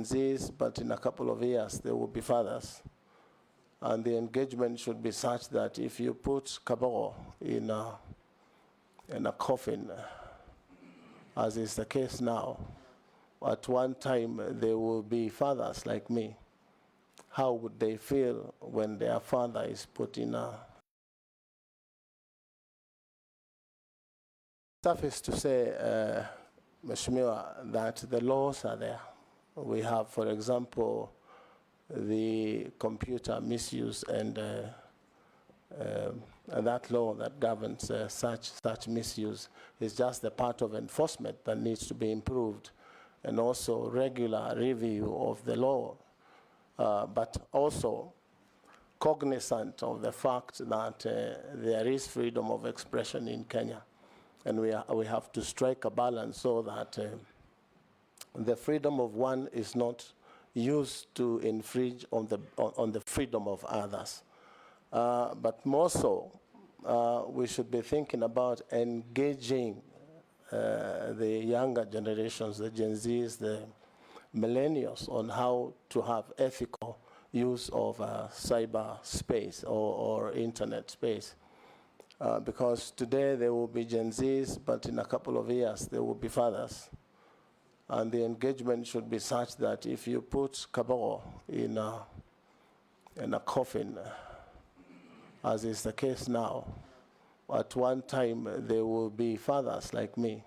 Z's, but in a couple of years they will be fathers. And the engagement should be such that if you put Kabogo in a coffin, as is the case now, at one time they will be fathers like me. How would they feel when their father is put in a... Suffice to say, Mheshimiwa, that the laws are there. We have, for example, the computer misuse and that law that governs such misuse is just a part of enforcement that needs to be improved, and also regular review of the law, but also cognizant of the fact that there is freedom of expression in Kenya, and we have to strike a balance so that the freedom of one is not used to infringe on the freedom of others. But more so, we should be thinking about engaging the younger generations, the Gen Zs, the millennials, on how to have ethical use of cyber space or internet space. Because today there will be Gen Zs, but in a couple of years they will be fathers. And the engagement should be such that if you put Kabogo in a coffin, as is the case now, at one time they will be fathers like me.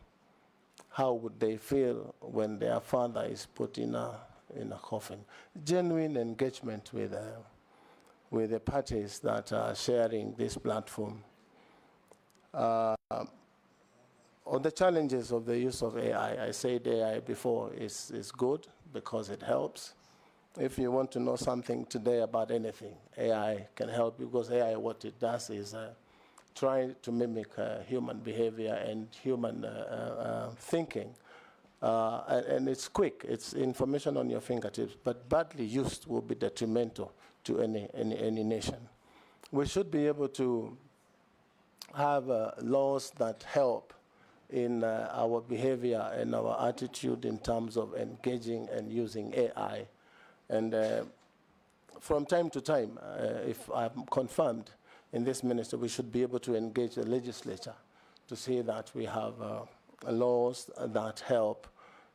How would they feel when their father is put in a coffin? Genuine engagement with the parties that are sharing this platform. On the challenges of the use of AI, I said AI before is good because it helps. If you want to know something today about anything, AI can help you, because AI, what it does is try to mimic human behavior and human thinking. And it's quick, it's information on your fingertips, but badly used will be detrimental to any nation. We should be able to have laws that help in our behavior and our attitude in terms of engaging and using AI. And from time to time, if I'm confirmed in this ministry, we should be able to engage the legislature to see that we have laws that help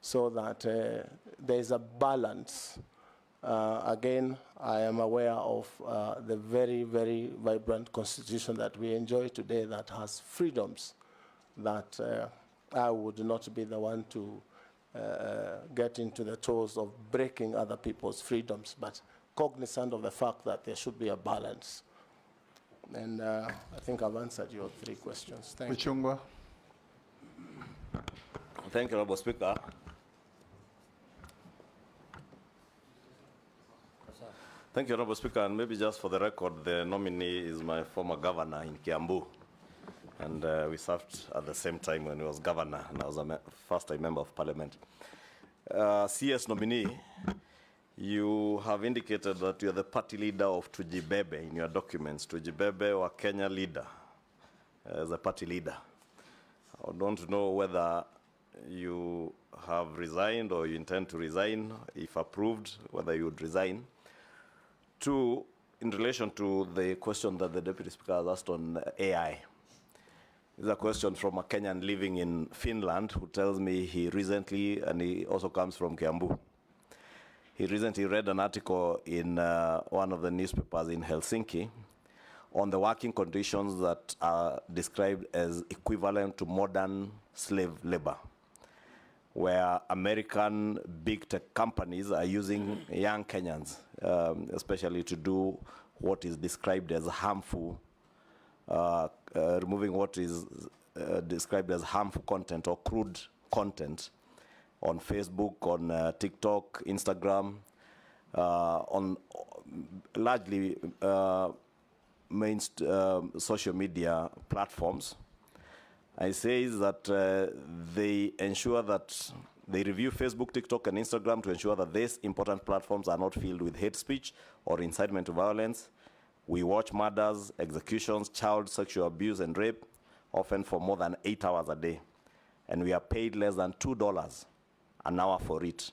so that there's a balance. Again, I am aware of the very, very vibrant constitution that we enjoy today that has freedoms that I would not be the one to get into the toes of breaking other people's freedoms, but cognizant of the fact that there should be a balance. And I think I've answered your 3 questions. Thank you. Thank you, Honorable Speaker. Thank you, Honorable Speaker. And maybe just for the record, the nominee is my former governor in Kiambu. And we served at the same time when he was governor, and I was a first-time member of parliament. CS nominee, you have indicated that you are the party leader of Tujibebe in your documents. Tujibebe or Kenya leader as a party leader. I don't know whether you have resigned or you intend to resign. If approved, whether you would resign. 2, in relation to the question that the Deputy Speaker has asked on AI. This is a question from a Kenyan living in Finland who tells me he recently, and he also comes from Kiambu, he recently read an article in one of the newspapers in Helsinki on the working conditions that are described as equivalent to modern slave labor, where American big tech companies are using young Kenyans, especially to do what is described as harmful, removing what is described as harmful content or crude content on Facebook, on TikTok, Instagram, on largely main social media platforms. I say that they ensure that they review Facebook, TikTok, and Instagram to ensure that these important platforms are not filled with hate speech or incitement to violence. We watch murders, executions, child sexual abuse, and rape, often for more than 8 hours a day. And we are paid less than $2 an hour for it.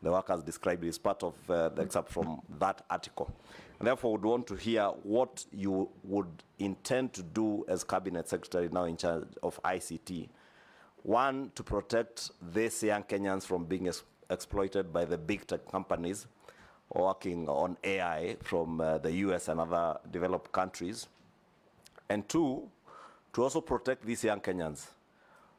the workers described is part of the excerpt from that article. And therefore, would want to hear what you would intend to do as Cabinet Secretary now in charge of ICT. One, to protect these young Kenyans from being exploited by the big tech companies working on AI from the US and other developed countries. And two, to also protect these young Kenyans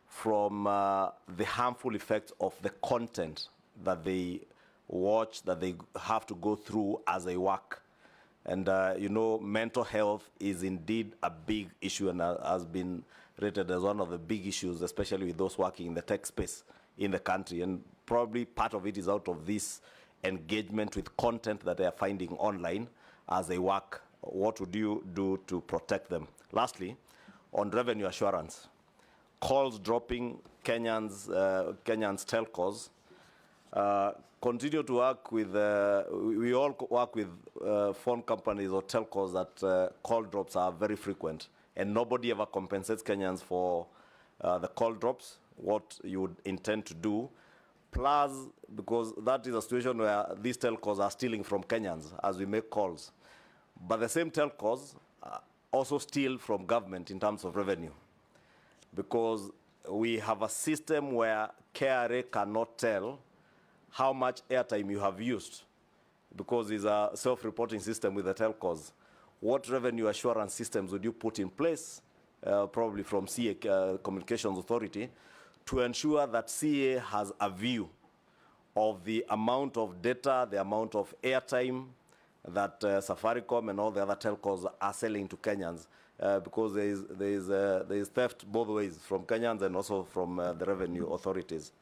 from the harmful effects of the content that they watch, that they have to go through as they work. And you know, mental health is indeed a big issue and has been rated as one of the big issues, especially with those working in the tech space in the country. And probably part of it is out of this engagement with content that they are finding online as they work. What would you do to protect them? Lastly, on revenue assurance, calls dropping Kenyans telcos. Continue to work with, we all work with phone companies or telcos that call drops are very frequent, and nobody ever compensates Kenyans for the call drops. What you would intend to do, plus, because that is a situation where these telcos are stealing from Kenyans as we make calls. But the same telcos also steal from government in terms of revenue, because we have a system where KRA cannot tell how much airtime you have used, because it's a self-reporting system with the telcos. What revenue assurance systems would you put in place, probably from CA, Communications Authority, to ensure that CA has a view of the amount of data, the amount of airtime that Safaricom and all the other telcos are selling to Kenyans, because there is theft both ways, from Kenyans and also from the revenue authorities.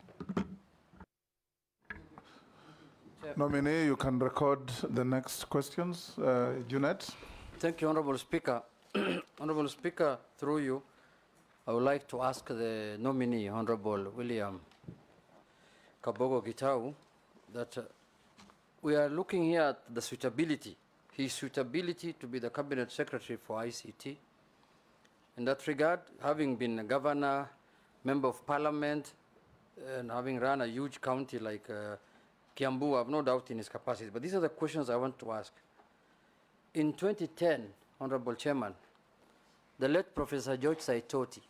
Nominee, you can record the next questions. Junet. Thank you, Honorable Speaker. Honorable Speaker, through you, I would like to ask the nominee, Honorable William Kabogo Gitau, that we are looking here at the suitability, his suitability to be the Cabinet Secretary for ICT. In that regard, having been a governor, member of parliament, and having run a huge county like Kiambu, I have no doubt in his capacity. But these are the questions I want to ask. In 2010, Honorable Chairman, the late Professor George Saitoti,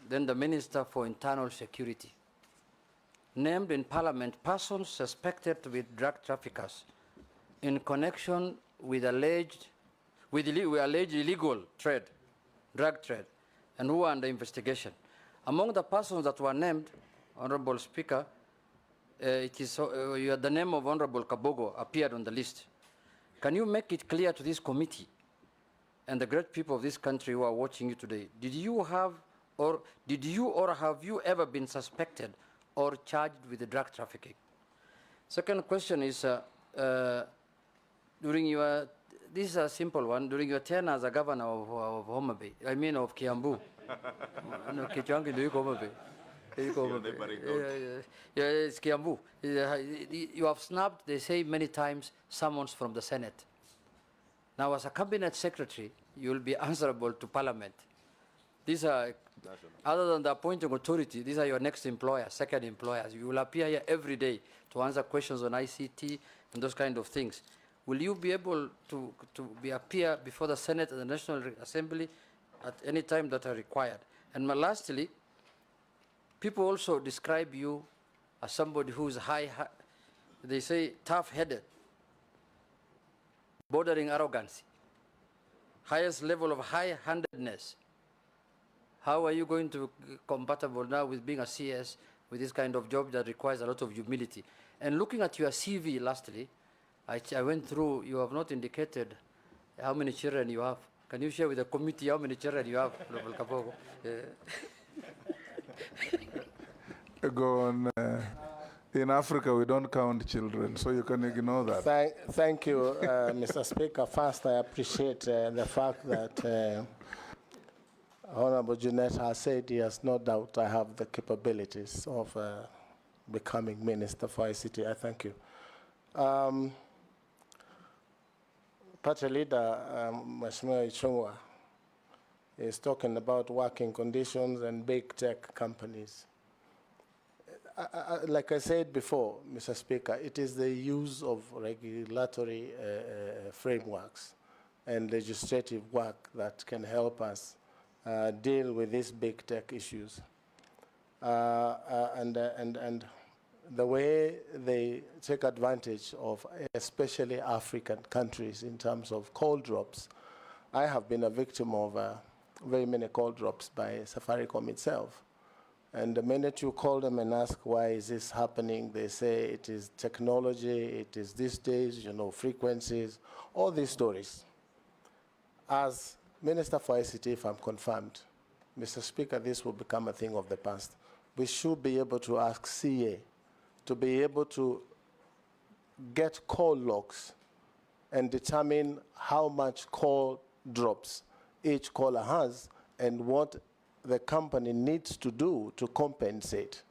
then the Minister for Internal Security, named in Parliament persons suspected to be drug traffickers in connection with alleged illegal trade, drug trade, and who are under investigation. Among the persons that were named, Honorable Speaker, the name of Honorable Kabogo appeared on the list. Can you make it clear to this committee and the great people of this country who are watching you today, did you or have you ever been suspected or charged with drug trafficking? Second question is, this is a simple one, during your tenure as a governor of Homa Bay, of Kiambu. No, Kichwangi, do you Homa Bay? Yeah, it's Kiambu. You have snapped, they say many times, summons from the Senate. Now, as a cabinet secretary, you will be answerable to Parliament. These are, other than the appointing authority, these are your next employers, second employers. You will appear here every day to answer questions on ICT and those kind of things. Will you be able to appear before the Senate and the National Assembly at any time that are required? And lastly, people also describe you as somebody who is they say tough-headed, bordering arrogancy, highest level of high-handedness. How are you going to be compatible now with being a CS with this kind of job that requires a lot of humility? And looking at your CV lastly, I went through, you have not indicated how many children you have. Can you share with the committee how many children you have, Honorable Kabogo? Go on. In Africa, we don't count children, so you can ignore that. Thank you, Mr. Speaker. First, I appreciate the fact that Honorable Junet has said he has no doubt I have the capabilities of becoming Minister for ICT. I thank you. Party leader, Mheshimiwa Ichung'wa, is talking about working conditions and big tech companies. like I said before, Mr. Speaker, it is the use of regulatory frameworks and legislative work that can help us deal with these big tech issues. And the way they take advantage of especially African countries in terms of call drops. I have been a victim of very many call drops by Safaricom itself. And the minute you call them and ask why is this happening, they say it is technology, it is these days, you know, frequencies, all these stories. As Minister for ICT, if I'm confirmed, Mr. Speaker, this will become a thing of the past. We should be able to ask CA to be able to get call logs and determine how much call drops each caller has and what the company needs to do to compensate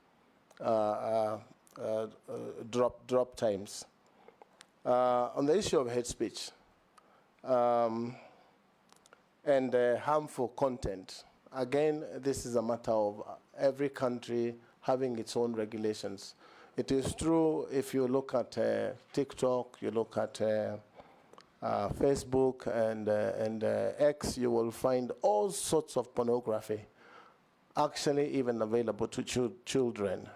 drop times. On the issue of hate speech and harmful content, again, this is a matter of every country having its own regulations. It is true if you look at TikTok, you look at Facebook and X, you will find all sorts of pornography, actually even available to children.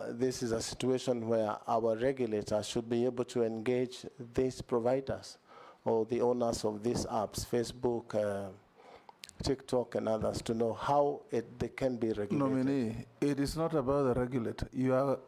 This is a situation where our regulators should be able to engage these providers or the owners of these apps, Facebook, TikTok and others, to know how they can be regulated. Nominee, it is not about the regulator.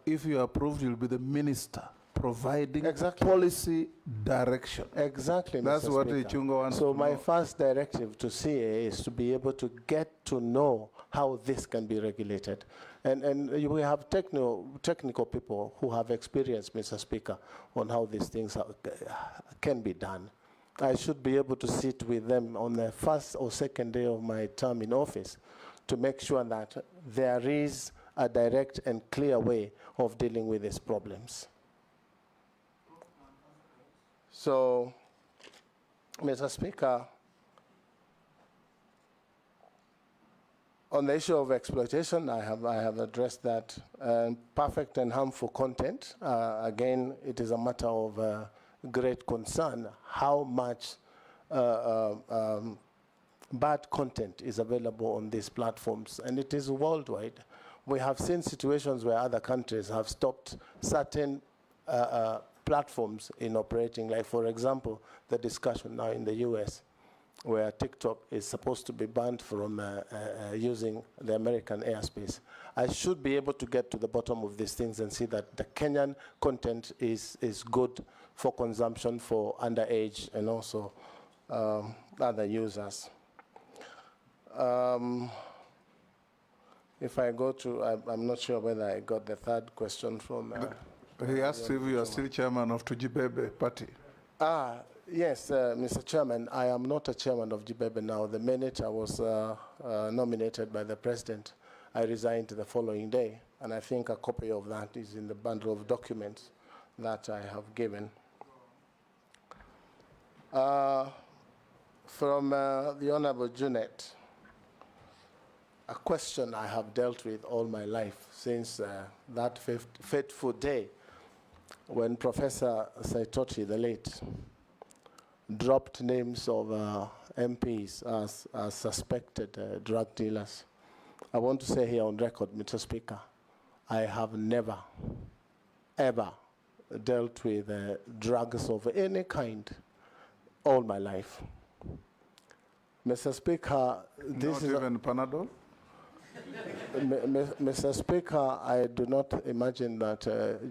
If you are approved, you'll be the minister providing policy direction. Exactly, That's Mr. what Speaker. Ichunga wants So to my know. first directive to CA is to be able to get to know how this can be regulated. And we have technical people who have experience, Mr. Speaker, on how these things can be done. I should be able to sit with them on the first or second day of my term in office to make sure that there is a direct and clear way of dealing with these problems. So, Mr. Speaker, on the issue of exploitation, I have addressed that. Perfect and harmful content, again, it is a matter of great concern how much bad content is available on these platforms, and it is worldwide. We have seen situations where other countries have stopped certain platforms in operating, like for example, the discussion now in the US, where TikTok is supposed to be banned from using the American airspace. I should be able to get to the bottom of these things and see that the Kenyan content is good for consumption for underage and also other users. If I go to, I'm not sure whether I got the third question from. He asked if you are still chairman of Tujibebe party. Yes, Mr. Chairman, I am not a chairman of Jibebe now. The minute I was nominated by the president, I resigned the following day, and I think a copy of that is in the bundle of documents that I have given. From the Honorable Junet, a question I have dealt with all my life since that fateful day when Professor Saitoti, the late, dropped names of MPs as suspected drug dealers. I want to say here on record, Mr. Speaker, I have never, ever dealt with drugs of any kind all my life. Mr. Speaker, this Not is even Panadol? Mr. Speaker, I do not imagine that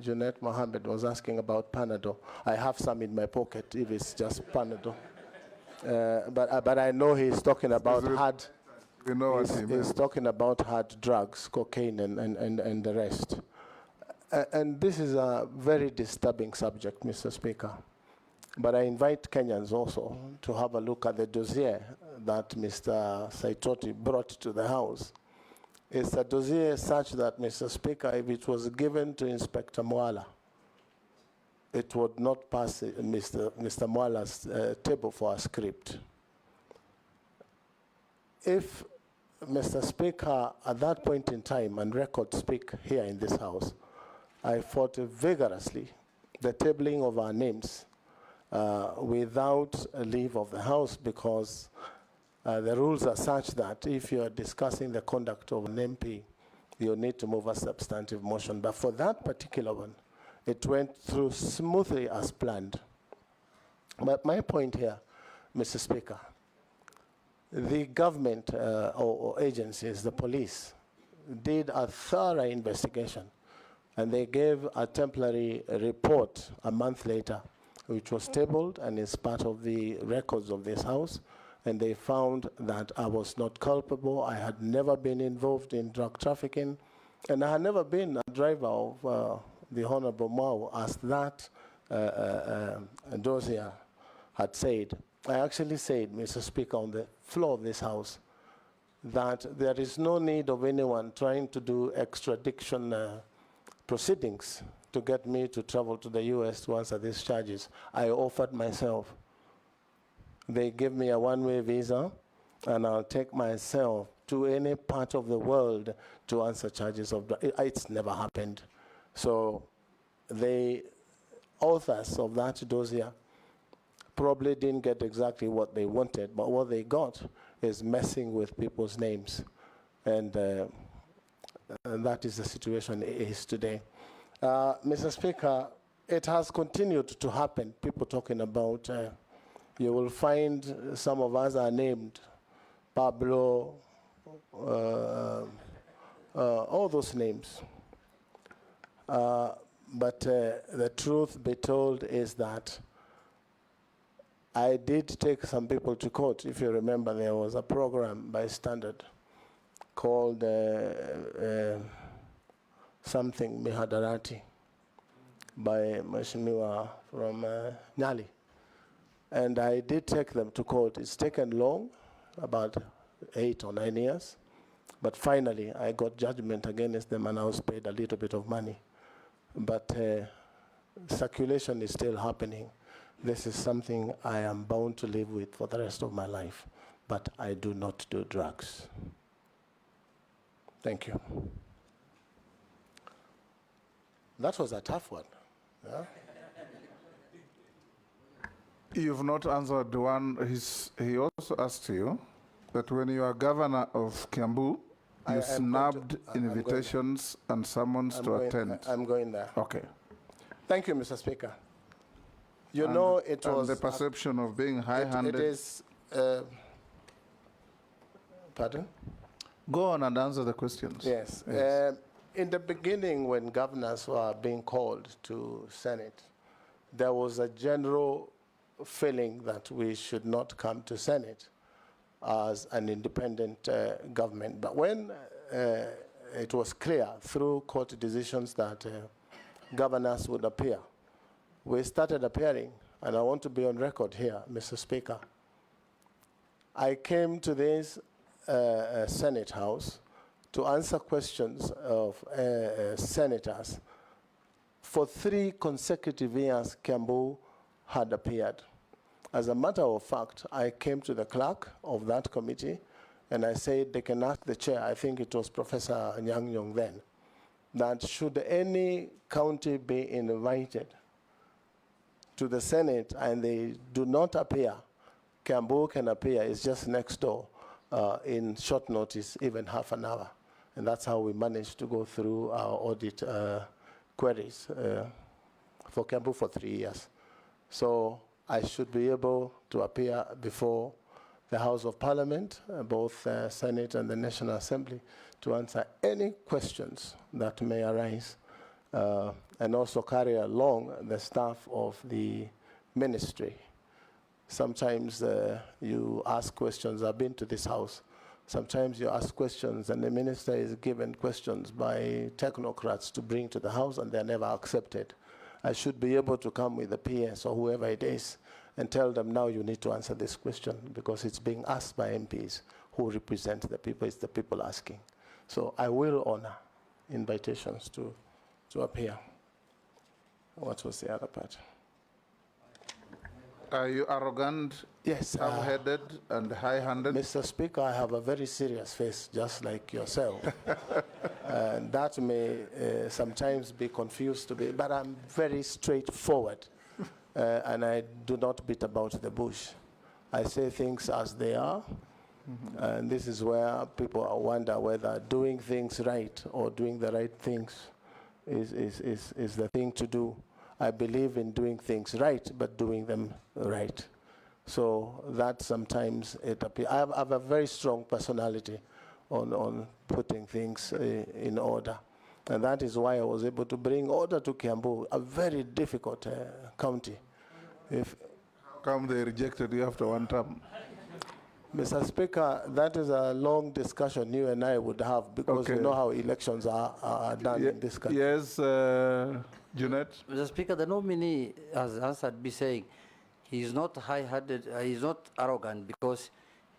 Junet Mohammed was asking about Panadol. I have some in my pocket if it's just Panadol. But I know he's talking about hard. We know what he meant. He's talking about hard drugs, cocaine and the rest. And this is a very disturbing subject, Mr. Speaker. But I invite Kenyans also to have a look at the dossier that Mr. Saitoti brought to the House. It's a dossier such that, Mr. Speaker, if it was given to Inspector Mwala, it would not pass Mr. Mwala's table for a script. If Mr. Speaker, at that point in time, and records speak here in this House, I fought vigorously the tabling of our names without a leave of the House, because the rules are such that if you are discussing the conduct of an MP, you need to move a substantive motion. But for that particular one, it went through smoothly as planned. But my point here, Mr. Speaker, the government or agencies, the police, did a thorough investigation, and they gave a temporary report a month later, which was tabled and is part of the records of this House, and they found that I was not culpable. I had never been involved in drug trafficking, and I had never been a driver of the Honorable Mao, as that dossier had said. I actually said, Mr. Speaker, on the floor of this House, that there is no need of anyone trying to do extradition proceedings to get me to travel to the US to answer these charges. I offered myself. They gave me a one-way visa, and I'll take myself to any part of the world to answer charges of drugs. It's never happened. So the authors of that dossier probably didn't get exactly what they wanted, but what they got is messing with people's names. And that is the situation it is today. Mr. Speaker, it has continued to happen. People talking about, you will find some of us are named Pablo, all those names. But the truth be told is that I did take some people to court. If you remember, there was a program by Standard called something Mihadarati by Mheshimiwa from Nyali. And I did take them to court. It's taken long, about 8 or 9 years. But finally, I got judgment against them, and I was paid a little bit of money. But circulation is still happening. This is something I am bound to live with for the rest of my life. But I do not do drugs. Thank you. That was a tough one. Yeah? You've not answered one. He also asked you that when you are governor of Kiambu, you snapped invitations and summons to attend. I'm going there. Okay. Thank you, Mr. Speaker. You know, it was the perception of being high-handed. It is. Pardon? Go on and answer the questions. Yes. Yes. In the beginning, when governors were being called to Senate, there was a general feeling that we should not come to Senate as an independent government. But when it was clear through court decisions that governors would appear, we started appearing, and I want to be on record here, Mr. Speaker. I came to this Senate House to answer questions of senators. For 3 consecutive years, Kiambu had appeared. As a matter of fact, I came to the clerk of that committee, and I said they can ask the chair, I think it was Professor Nyang Yong then, that should any county be invited to the Senate and they do not appear, Kiambu can appear. It's just next door in short notice, even half an hour. And that's how we managed to go through our audit queries for Kiambu for 3 years. So I should be able to appear before the House of Parliament, both Senate and the National Assembly, to answer any questions that may arise, and also carry along the staff of the ministry. Sometimes you ask questions. I've been to this House. Sometimes you ask questions, and the minister is given questions by technocrats to bring to the House, and they're never accepted. I should be able to come with the PS or whoever it is and tell them, now you need to answer this question because it's being asked by MPs who represent the people. It's the people asking. So I will honor invitations to appear. What was the other part? Are you arrogant, Yes. tough-headed, and high-handed? Mr. Speaker, I have a very serious face, just like yourself. And that may sometimes be confused to be, but I'm very straightforward. And I do not beat about the bush. I say things as they are. And this is where people wonder whether doing things right or doing the right things is the thing to do. I believe in doing things right, but doing them right. So that sometimes it appears. I have a very strong personality on putting things in order. And that is why I was able to bring order to Kiambu, a very difficult county. How come they rejected you after one term? Mr. Speaker, that is a long discussion you and I would have, because you know how elections are done in this country. Yes, Junet? Mr. Speaker, the nominee has answered me saying he is not high-handed, he is not arrogant because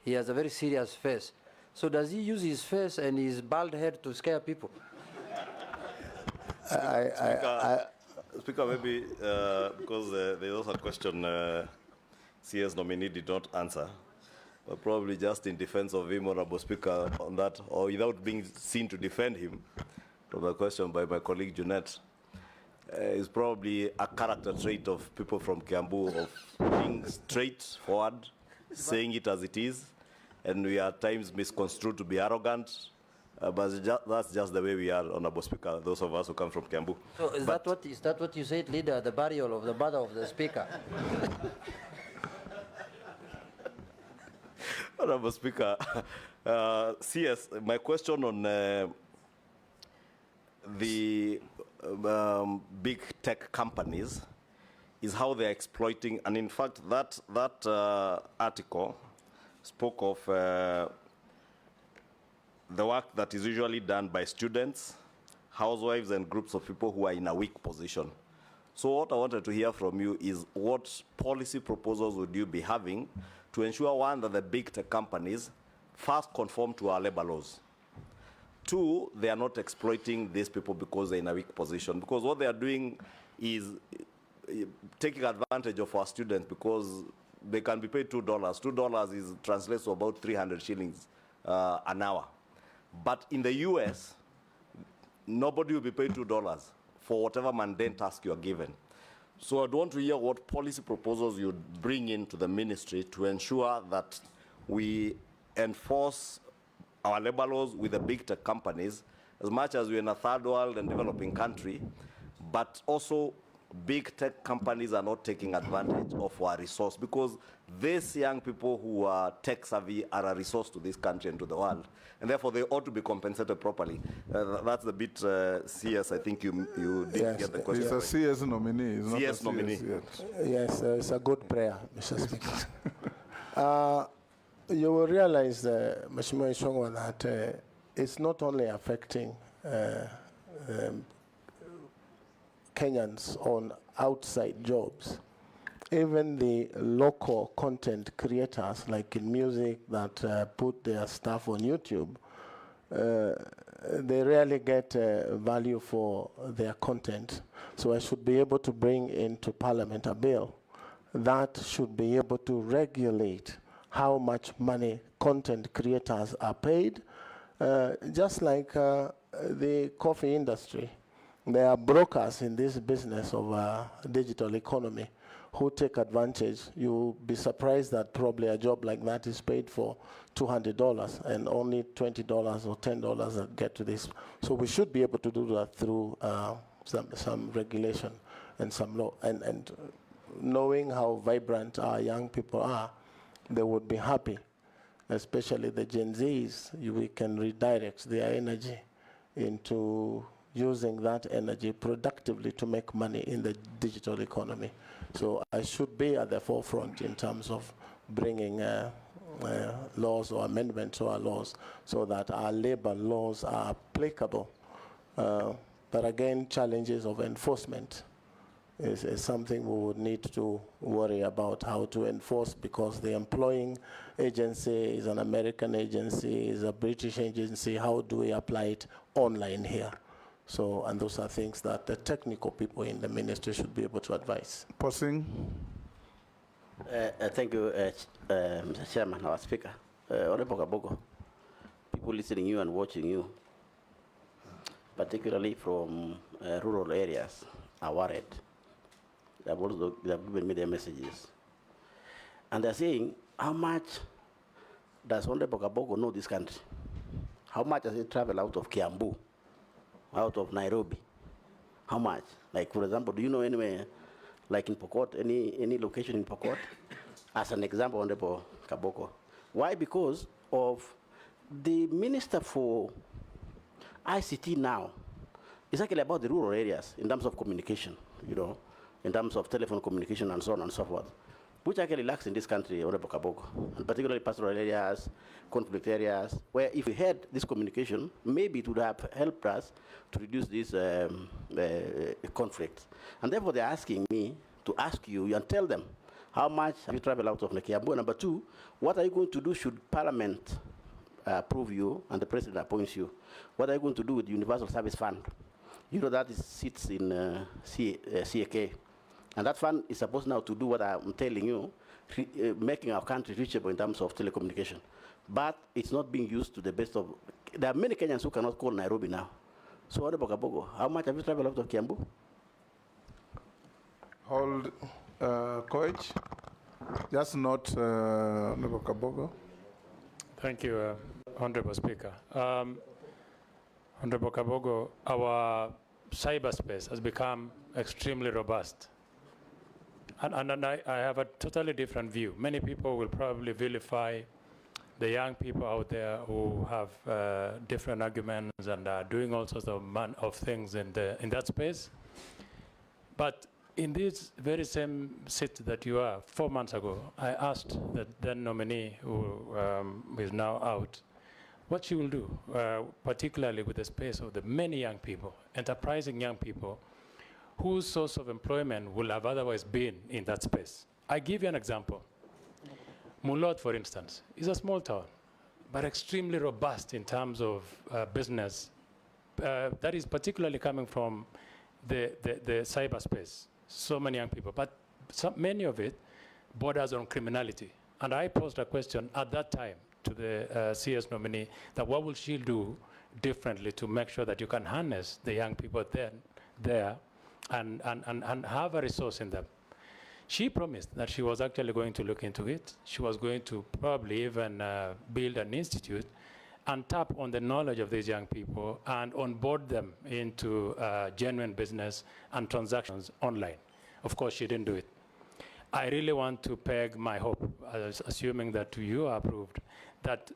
he has a very serious face. So does he use his face and his bald head to scare people? Speaker, maybe because there's also a question CS nominee did not answer, but probably just in defense of him, Honorable Speaker, on that, or without being seen to defend him, from a question by my colleague Junet, is probably a character trait of people from Kiambu of being straightforward, saying it as it is, and we are at times misconstrued to be arrogant, but that's just the way we are, Honorable Speaker, those of us who come from Kiambu. So is that what you said, Leader, the burial of the mother of the Speaker? Honorable Speaker, CS, my question on the big tech companies is how they're exploiting, and in fact, that article spoke of the work that is usually done by students, housewives, and groups of people who are in a weak position. So what I wanted to hear from you is what policy proposals would you be having to ensure, one, that the big tech companies first conform to our labor laws. Two, they are not exploiting these people because they're in a weak position. Because what they are doing is taking advantage of our students because they can be paid $2. $2 translates to about 300 shillings an hour. But in the US, nobody will be paid $2 for whatever mundane task you are given. So I'd want to hear what policy proposals you'd bring into the ministry to ensure that we enforce our labor laws with the big tech companies, as much as we're in a third world and developing country, but also big tech companies are not taking advantage of our resource, because these young people who are tech savvy are a resource to this country and to the world, and therefore they ought to be compensated properly. That's the bit CS, I think you didn't get the question. It's a CS nominee. It's CS not a nominee. CS yet. Yes, it's a good prayer, Mr. Speaker. You will realize, Mheshimiwa Ishongwa, that it's not only affecting Kenyans on outside jobs. Even the local content creators, like in music, that put their stuff on YouTube, they rarely get value for their content. So I should be able to bring into Parliament a bill that should be able to regulate how much money content creators are paid, just like the coffee industry. There are brokers in this business of digital economy who take advantage. You'll be surprised that probably a job like that is paid for $200 and only $20 or $10 get to this. So we should be able to do that through some regulation and some law. And knowing how vibrant our young people are, they would be happy, especially the Gen Zs. We can redirect their energy into using that energy productively to make money in the digital economy. So I should be at the forefront in terms of bringing laws or amendments to our laws so that our labor laws are applicable. But again, challenges of enforcement is something we would need to worry about how to enforce, because the employing agency is an American agency, is a British agency. How do we apply it online here? So, and those are things that the technical people in the ministry should be able to advise. Posing. Thank you, Mr. Chairman, our Speaker. Honorable Kabogo, people listening you and watching you, particularly from rural areas, are worried. They have given me their messages. And they're saying, how much does Honorable Kabogo know this country? How much does he travel out of Kiambu, out of Nairobi? How much? Like, for example, do you know anywhere, like in Pokot, any location in Pokot? As an example, Honorable Kabogo. Why? Because of the Minister for ICT now is actually about the rural areas in terms of communication, you know, in terms of telephone communication and so on and so forth, which actually lacks in this country, Honorable Kabogo, and particularly pastoral areas, conflict areas, where if we had this communication, maybe it would have helped us to reduce these conflicts. And therefore, they're asking me to ask you and tell them, how much have you traveled out of Kiambu? Number two, what are you going to do should Parliament approve you and the President appoints you? What are you going to do with the Universal Service Fund? You know that sits in CAK. And that fund is supposed now to do what I'm telling you, making our country reachable in terms of telecommunication. But it's not being used to the best of... There are many Kenyans who cannot call Nairobi now. So, Honorable Kabogo, how much have you traveled out of Kiambu? Hold, Coach. Just not Honorable Kabogo. Thank you, Honorable Speaker. Honorable Kabogo, our cyberspace has become extremely robust. And I have a totally different view. Many people will probably vilify the young people out there who have different arguments and are doing all sorts of things in that space. But in this very same seat that you are, 4 months ago, I asked the then nominee, who is now out, what she will do, particularly with the space of the many young people, enterprising young people, whose source of employment will have otherwise been in that space. I give you an example. Mulot, for instance, is a small town, but extremely robust in terms of business. That is particularly coming from the cyberspace. So many young people, but many of it borders on criminality. And I posed a question at that time to the CS nominee that what will she do differently to make sure that you can harness the young people there and have a resource in them. She promised that she was actually going to look into it. She was going to probably even build an institute and tap on the knowledge of these young people and onboard them into genuine business and transactions online. Of course, she didn't do it. I really want to peg my hope, assuming that you are approved,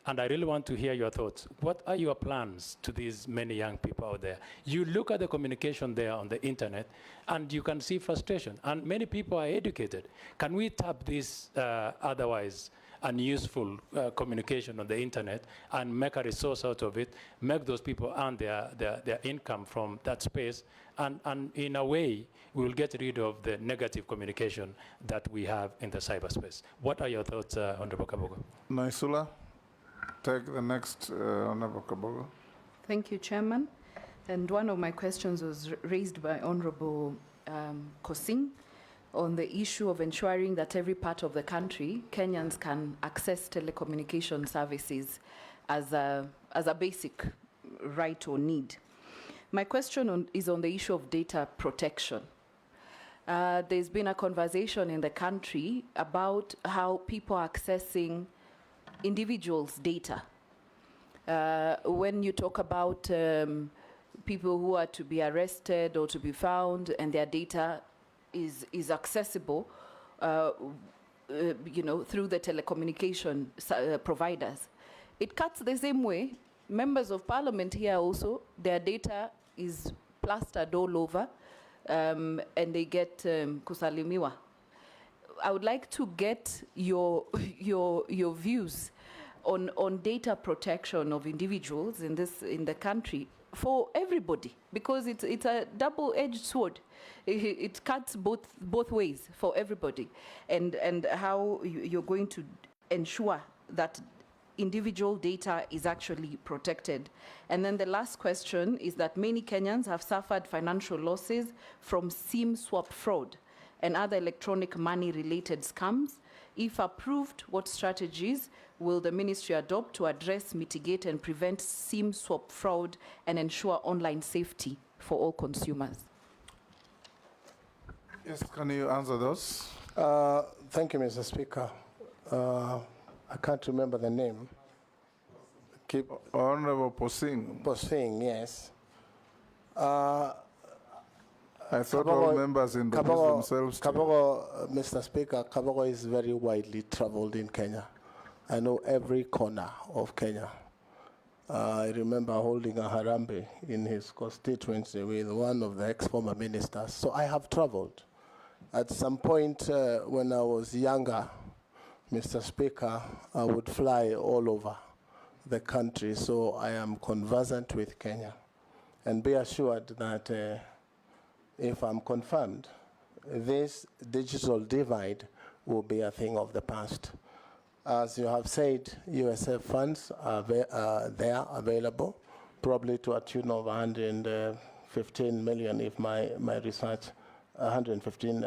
and I really want to hear your thoughts. What are your plans to these many young people out there? You look at the communication there on the internet, and you can see frustration. And many people are educated. Can we tap this otherwise unuseful communication on the internet and make a resource out of it, make those people earn their income from that space, and in a way, we will get rid of the negative communication that we have in the cyberspace. What are your thoughts, Honorable Kabogo? Naisula, take the next Honorable Kabogo. Thank you, Chairman. And one of my questions was raised by Honorable Kosing on the issue of ensuring that every part of the country, Kenyans can access telecommunication services as a basic right or need. My question is on the issue of data protection. There's been a conversation in the country about how people are accessing individuals' data. When you talk about people who are to be arrested or to be found and their data is accessible, you know, through the telecommunication providers. It cuts the same way. Members of Parliament here also, their data is plastered all over, and they get kusalimiwa. I would like to get your views on data protection of individuals in the country for everybody, because it's a double-edged sword. It cuts both ways for everybody, and how you're going to ensure that individual data is actually protected. And then the last question is that many Kenyans have suffered financial losses from SIM swap fraud. and other electronic money-related scams? If approved, what strategies will the ministry adopt to address, mitigate, and prevent SIM swap fraud and ensure online safety for all consumers? Yes, can you answer those? Thank you, Mr. Speaker. I can't remember the name. Keep Honorable Posing. posting, yes. I thought all members introduced themselves. Kabogo, Mr. Speaker, Kabogo is very widely traveled in Kenya. I know every corner of Kenya. I remember holding a harambe in his constituency with one of the ex-former ministers. So I have traveled. At some point when I was younger, Mr. Speaker, I would fly all over the country, so I am conversant with Kenya. And be assured that if I'm confirmed, this digital divide will be a thing of the past. As you have said, USF funds are there available, probably to a tune of 115 million if my research, 115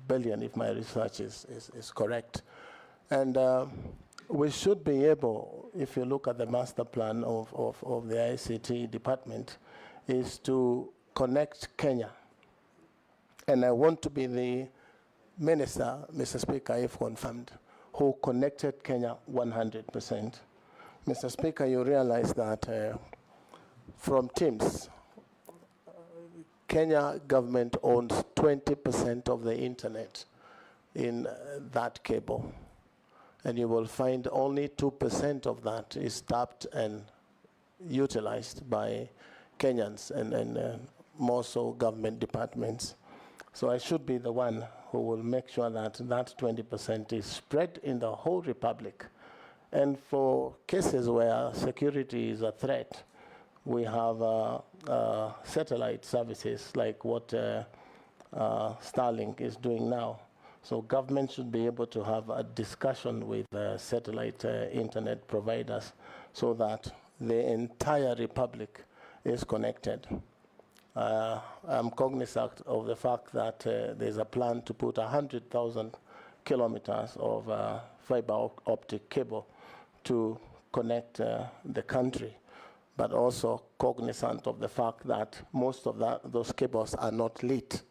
billion if my research is correct. And we should be able, if you look at the master plan of the ICT department, is to connect Kenya. And I want to be the minister, Mr. Speaker, if confirmed, who connected Kenya 100%. Mr. Speaker, you realize that from TIMS, Kenya government owns 20% of the internet in that cable. And you will find only 2% of that is tapped and utilized by Kenyans and more so government departments. So I should be the one who will make sure that that 20% is spread in the whole republic. And for cases where security is a threat, we have satellite services like what Starlink is doing now. So government should be able to have a discussion with satellite internet providers so that the entire republic is connected. I'm cognizant of the fact that there's a plan to put 100,000 kilometers of fiber optic cable to connect the country, but also cognizant of the fact that most of those cables are not lit.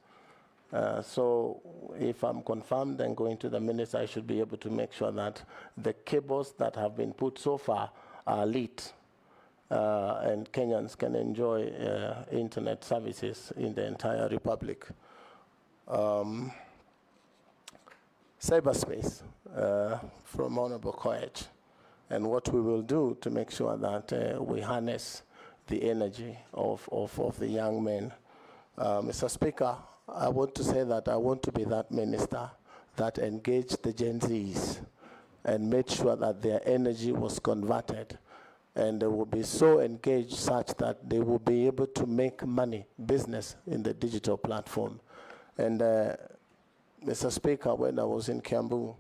So if I'm confirmed and going to the minister, I should be able to make sure that the cables that have been put so far are lit. And Kenyans can enjoy internet services in the entire republic. Cyberspace from Honorable Koech, and what we will do to make sure that we harness the energy of the young men. Mr. Speaker, I want to say that I want to be that minister that engaged the Gen Zs and made sure that their energy was converted, and they will be so engaged such that they will be able to make money, business in the digital platform. And Mr. Speaker, when I was in Kiambu,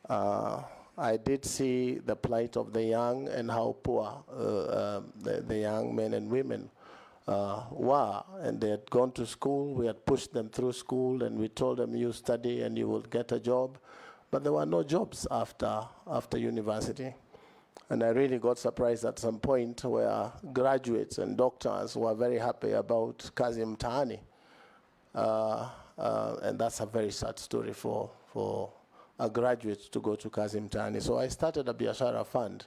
I did see the plight of the young and how poor the young men and women were, and they had gone to school. We had pushed them through school, and we told them, you study and you will get a job. But there were no jobs after university. And I really got surprised at some point where graduates and doctors were very happy about kazi mtaani. And that's a very sad story for a graduate to go to kazi mtaani. So I started a biashara fund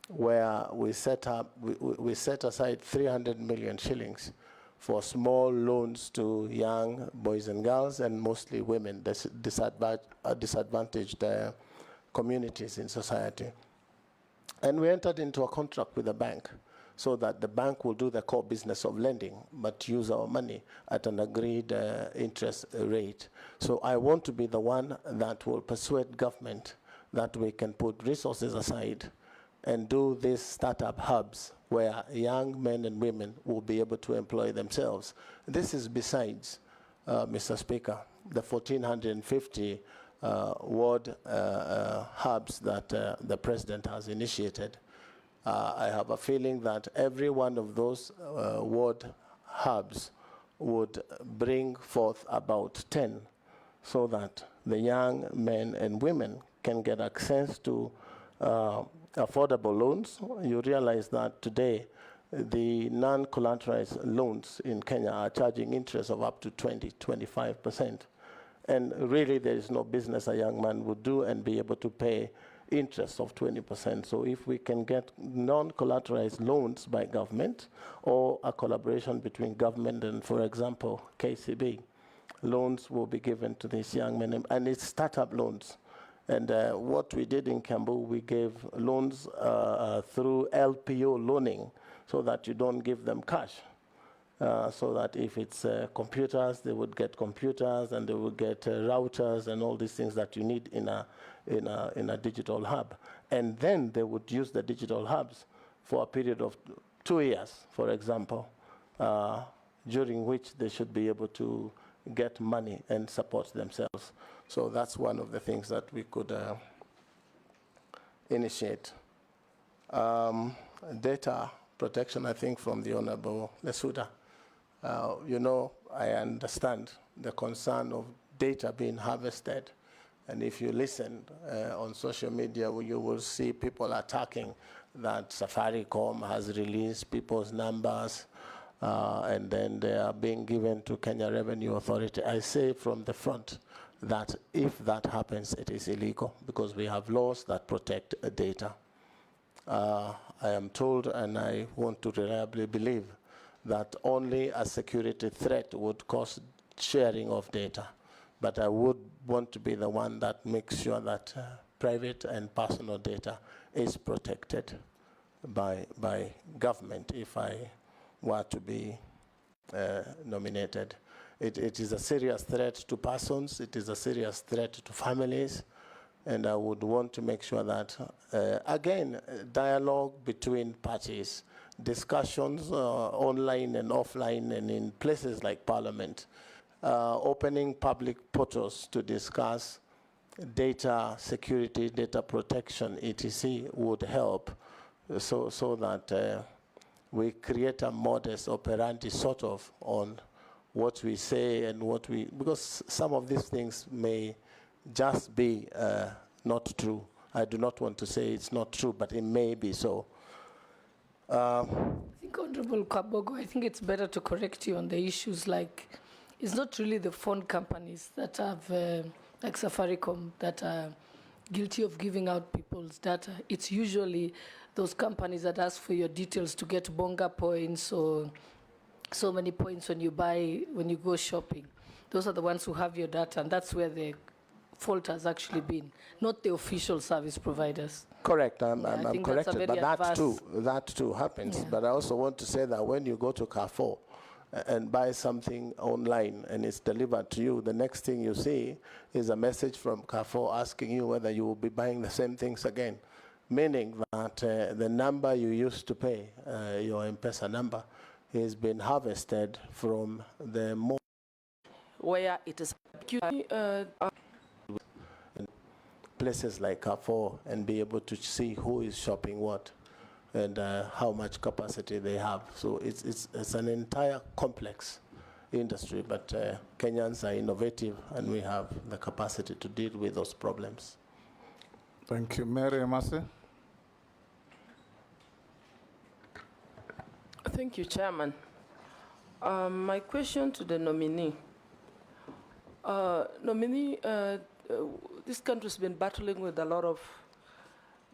where we set aside 300 million shillings for small loans to young boys and girls, and mostly women, disadvantaged communities in society. And we entered into a contract with the bank so that the bank will do the core business of lending, but use our money at an agreed interest rate. So I want to be the one that will persuade government that we can put resources aside and do these startup hubs where young men and women will be able to employ themselves. This is besides, Mr. Speaker, the 1,450 ward hubs that the president has initiated. I have a feeling that every one of those ward hubs would bring forth about 10 so that the young men and women can get access to affordable loans. You realize that today the non-collateralized loans in Kenya are charging interest of up to 20–25%. And really there is no business a young man would do and be able to pay interest of 20%. So if we can get non-collateralized loans by government or a collaboration between government and, for example, KCB, loans will be given to these young men, and it's startup loans. And what we did in Kiambu, we gave loans through LPO loaning so that you don't give them cash. So that if it's computers, they would get computers and they would get routers and all these things that you need in a digital hub. And then they would use the digital hubs for a period of 2 years, for example, during which they should be able to get money and support themselves. So that's one of the things that we could initiate. Data protection, I think, from the Honorable Lesuda. You know, I understand the concern of data being harvested. And if you listen on social media, you will see people attacking that Safaricom has released people's numbers and then they are being given to Kenya Revenue Authority. I say from the front that if that happens, it is illegal because we have laws that protect data. I am told, and I want to reliably believe, that only a security threat would cause sharing of data. But I would want to be the one that makes sure that private and personal data is protected by government if I were to be nominated. It is a serious threat to persons, it is a serious threat to families, and I would want to make sure that, again, dialogue between parties, discussions online and offline and in places like Parliament, opening public portals to discuss data security, data protection, etc. would help so that we create a modus operandi sort of on what we say and what we, because some of these things may just be not true. I do not want to say it's not true, but it may be so. I think, Honorable Kabogo, I think it's better to correct you on the issues like, it's not really the phone companies that have, like Safaricom, that are guilty of giving out people's data. It's usually those companies that ask for your details to get bonga points or so many points when you buy, when you go shopping. Those are the ones who have your data, and that's where the fault has actually been, not the official service providers. Correct, I'm corrected, but that too happens. Yeah. But I also want to say that when you go to Carrefour and buy something online and it's delivered to you, the next thing you see is a message from Carrefour asking you whether you will be buying the same things again, meaning that the number you used to pay, your M-Pesa number, has been harvested from the where it is places like Carrefour and be able to see who is shopping what and how much capacity they have. So it's an entire complex industry, but Kenyans are innovative and we have the capacity to deal with those problems. Thank you. Mary Emase. Thank you, Chairman. My question to the nominee. This country's been battling with a lot of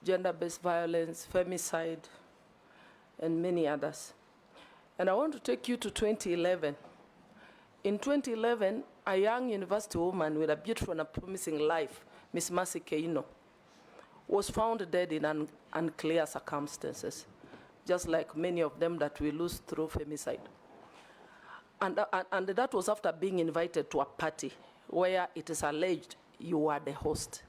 gender-based violence, femicide, and many others. And I want to take you to 2011. In 2011, a young university woman with a beautiful and a promising life, Miss Mercy Keino, was found dead in unclear circumstances, just like many of them that we lose through femicide. And that was after being invited to a party where it is alleged you were the host.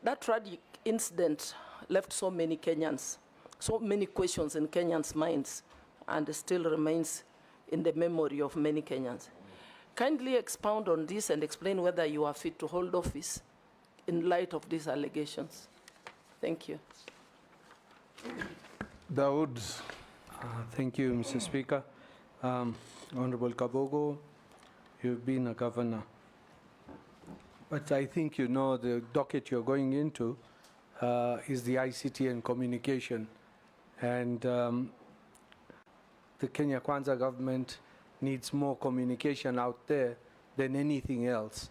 That tragic incident left so many Kenyans, so many questions in Kenyans' minds, and still remains in the memory of many Kenyans. Kindly expound on this and explain whether you are fit to hold office in light of these allegations. Thank you. Dawood. Thank you, Mr. Speaker. Honorable Kabogo, you've been a governor. But I think you know the docket you're going into is the ICT and communication. And the Kenya Kwanza government needs more communication out there than anything else.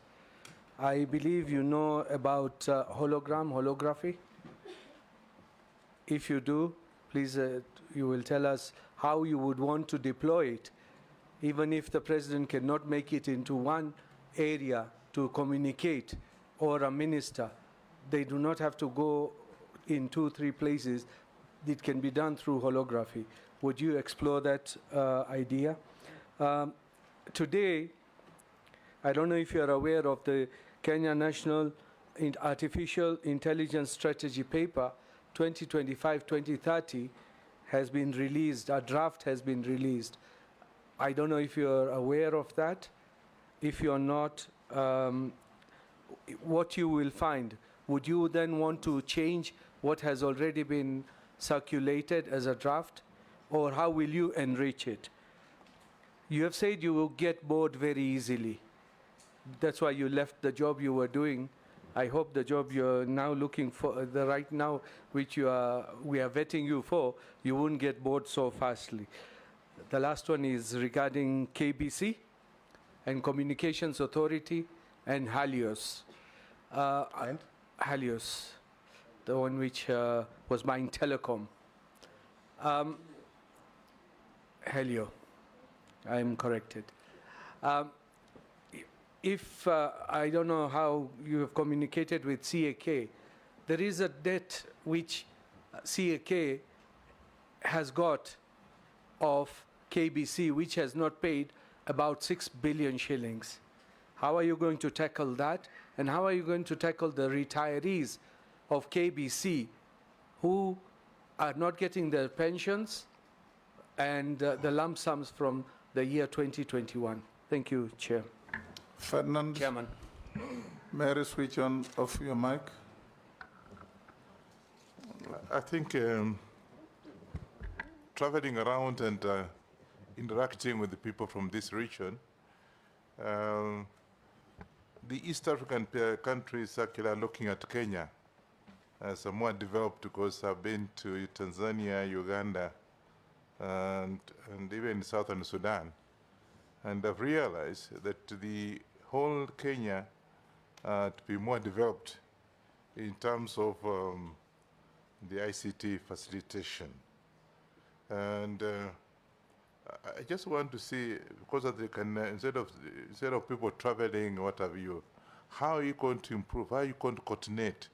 I believe you know about holography. If you do, please, you will tell us how you would want to deploy it, even if the president cannot make it into one area to communicate, or a minister. They do not have to go in 2-3 places. It can be done through holography. Would you explore that idea? Today, I don't know if you're aware of the Kenya National Artificial Intelligence Strategy Paper 2025-2030 has been released, a draft has been released. I don't know if you're aware of that. If you're not, what you will find, would you then want to change what has already been circulated as a draft, or how will you enrich it? You have said you will get bored very easily. That's why you left the job you were doing. I hope the job you're now looking for, the right now, which we are vetting you for, you won't get bored so fastly. The last one is regarding KBC and Communications Authority and Helios. And? Helios, the one which was buying telecom. Helio, I'm corrected. If I don't know how you have communicated with CAK, there is a debt which CAK has got of KBC, which has not paid about 6 billion shillings. How are you going to tackle that? And how are you going to tackle the retirees of KBC who are not getting their pensions and the lump sums from the year 2021? Thank you, Chair. Ferdinand, Chairman. may I switch on off your mic? I think traveling around and interacting with the people from this region, the East African countries actually are looking at Kenya as a more developed, because I've been to Tanzania, Uganda, and even Southern Sudan. And I've realized that the whole Kenya to be more developed in terms of the ICT facilitation. And I just want to see, because they can, instead of people traveling, what have you, how are you going to improve, how are you going to coordinate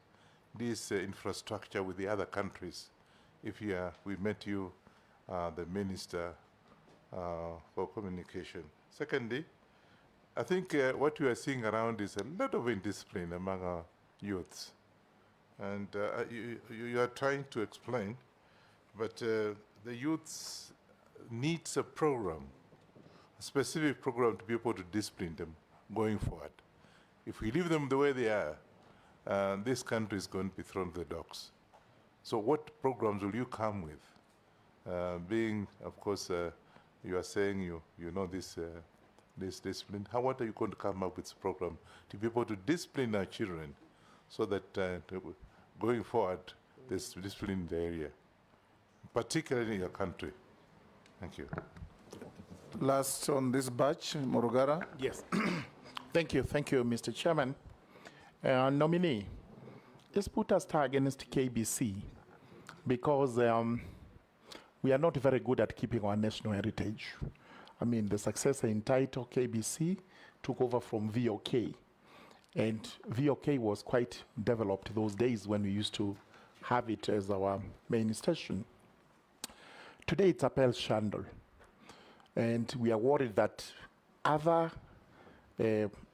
this infrastructure with the other countries? If we met you, the Minister for Communication. Secondly, I think what we are seeing around is a lot of indiscipline among our youths. And you are trying to explain, but the youths needs a program, a specific program to be able to discipline them going forward. If we leave them the way they are, this country is going to be thrown to the dogs. So what programs will you come with? Being, of course, you are saying you know this discipline. What are you going to come up with a program to be able to discipline our children so that going forward, there's discipline in the area, particularly in your country? Thank you. Last on this batch, Morugara. Yes. Thank you, Mr. Chairman. Nominee, just put a star against KBC, because we are not very good at keeping our national heritage. I mean, the successor in title, KBC, took over from VOK. And VOK was quite developed those days when we used to have it as our main station. Today it's a pale shandal. And we are worried that other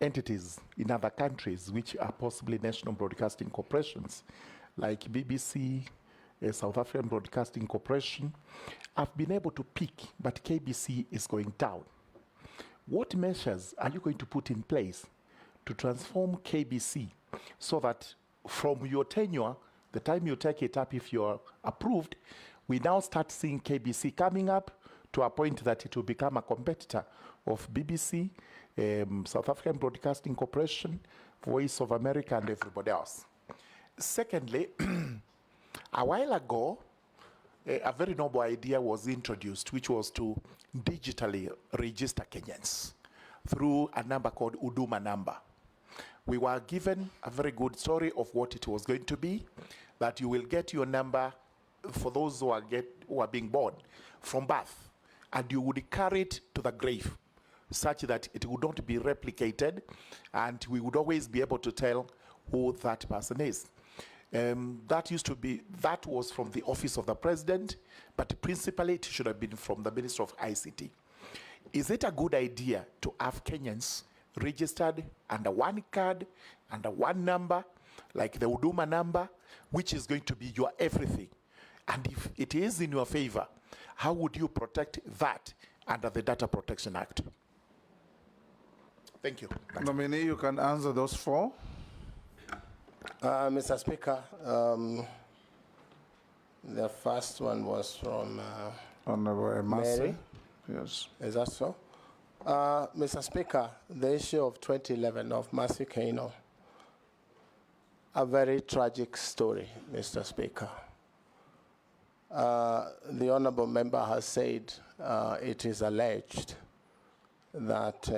entities in other countries, which are possibly national broadcasting corporations, like BBC, South African Broadcasting Corporation, have been able to peak, but KBC is going down. What measures are you going to put in place to transform KBC so that from your tenure, the time you take it up, if you're approved, we now start seeing KBC coming up to a point that it will become a competitor of BBC, South African Broadcasting Corporation, Voice of America, and everybody else. Secondly, a while ago, a very noble idea was introduced, which was to digitally register Kenyans through a number called Huduma number. We were given a very good story of what it was going to be, that you will get your number for those who are being born from birth, and you would carry it to the grave, such that it would not be replicated, and we would always be able to tell who that person is. That was from the office of the president, but principally it should have been from the Minister of ICT. Is it a good idea to have Kenyans registered under one card, under one number, like the Huduma number, which is going to be your everything? And if it is in your favor, how would you protect that under the Data Protection Act? Thank you. Nominee, you can answer those four. Mr. Speaker, the first one was from Honorable Mary. Yes. Is that so? Mr. Speaker, the issue of 2011 of Mercy Kaino, a very tragic story, Mr. Speaker. The honorable member has said it is alleged that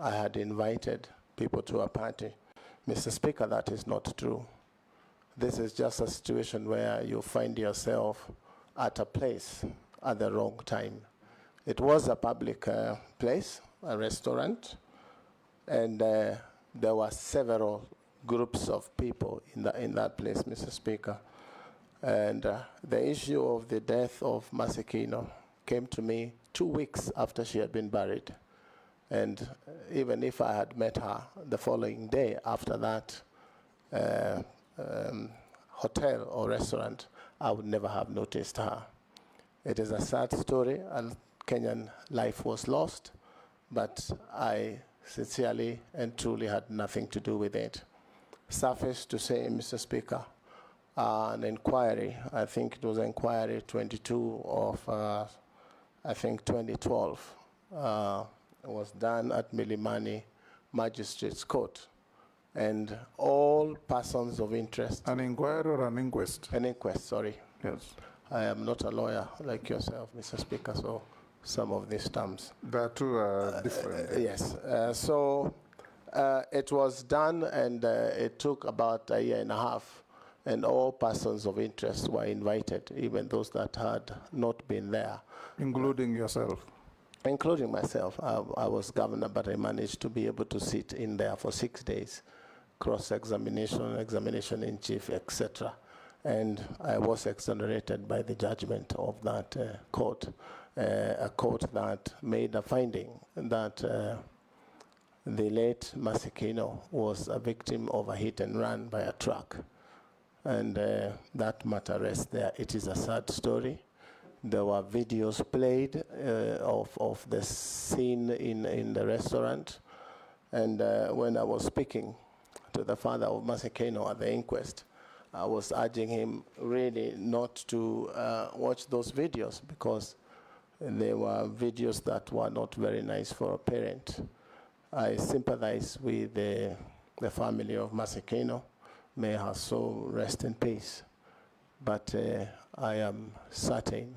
I had invited people to a party. Mr. Speaker, that is not true. This is just a situation where you find yourself at a place at the wrong time. It was a public place, a restaurant, and there were several groups of people in that place, Mr. Speaker. And the issue of the death of Mercy Kaino came to me 2 weeks after she had been buried. And even if I had met her the following day after that hotel or restaurant, I would never have noticed her. It is a sad story. A Kenyan life was lost, but I sincerely and truly had nothing to do with it. Suffice to say, Mr. Speaker, an inquiry, I think it was inquiry 22 of, I think 2012, was done at Milimani Magistrates Court. And all persons of interest. An inquiry or an inquest? An inquest, sorry. Yes. I am not a lawyer like yourself, Mr. Speaker, so some of these terms. The two are different. Yes. So it was done, and it took about a year and a half, and all persons of interest were invited, even those that had not been there. Including yourself? Including myself. I was governor, but I managed to be able to sit in there for 6 days, cross-examination, examination in chief, etc. And I was exonerated by the judgment of that court, a court that made a finding that the late Mercy Kaino was a victim of a hit and run by a truck. And that matter rests there. It is a sad story. There were videos played of the scene in the restaurant. And when I was speaking to the father of Mercy Kaino at the inquest, I was urging him really not to watch those videos, because they were videos that were not very nice for a parent. I sympathize with the family of Mercy Kaino. May her soul rest in peace. But I am certain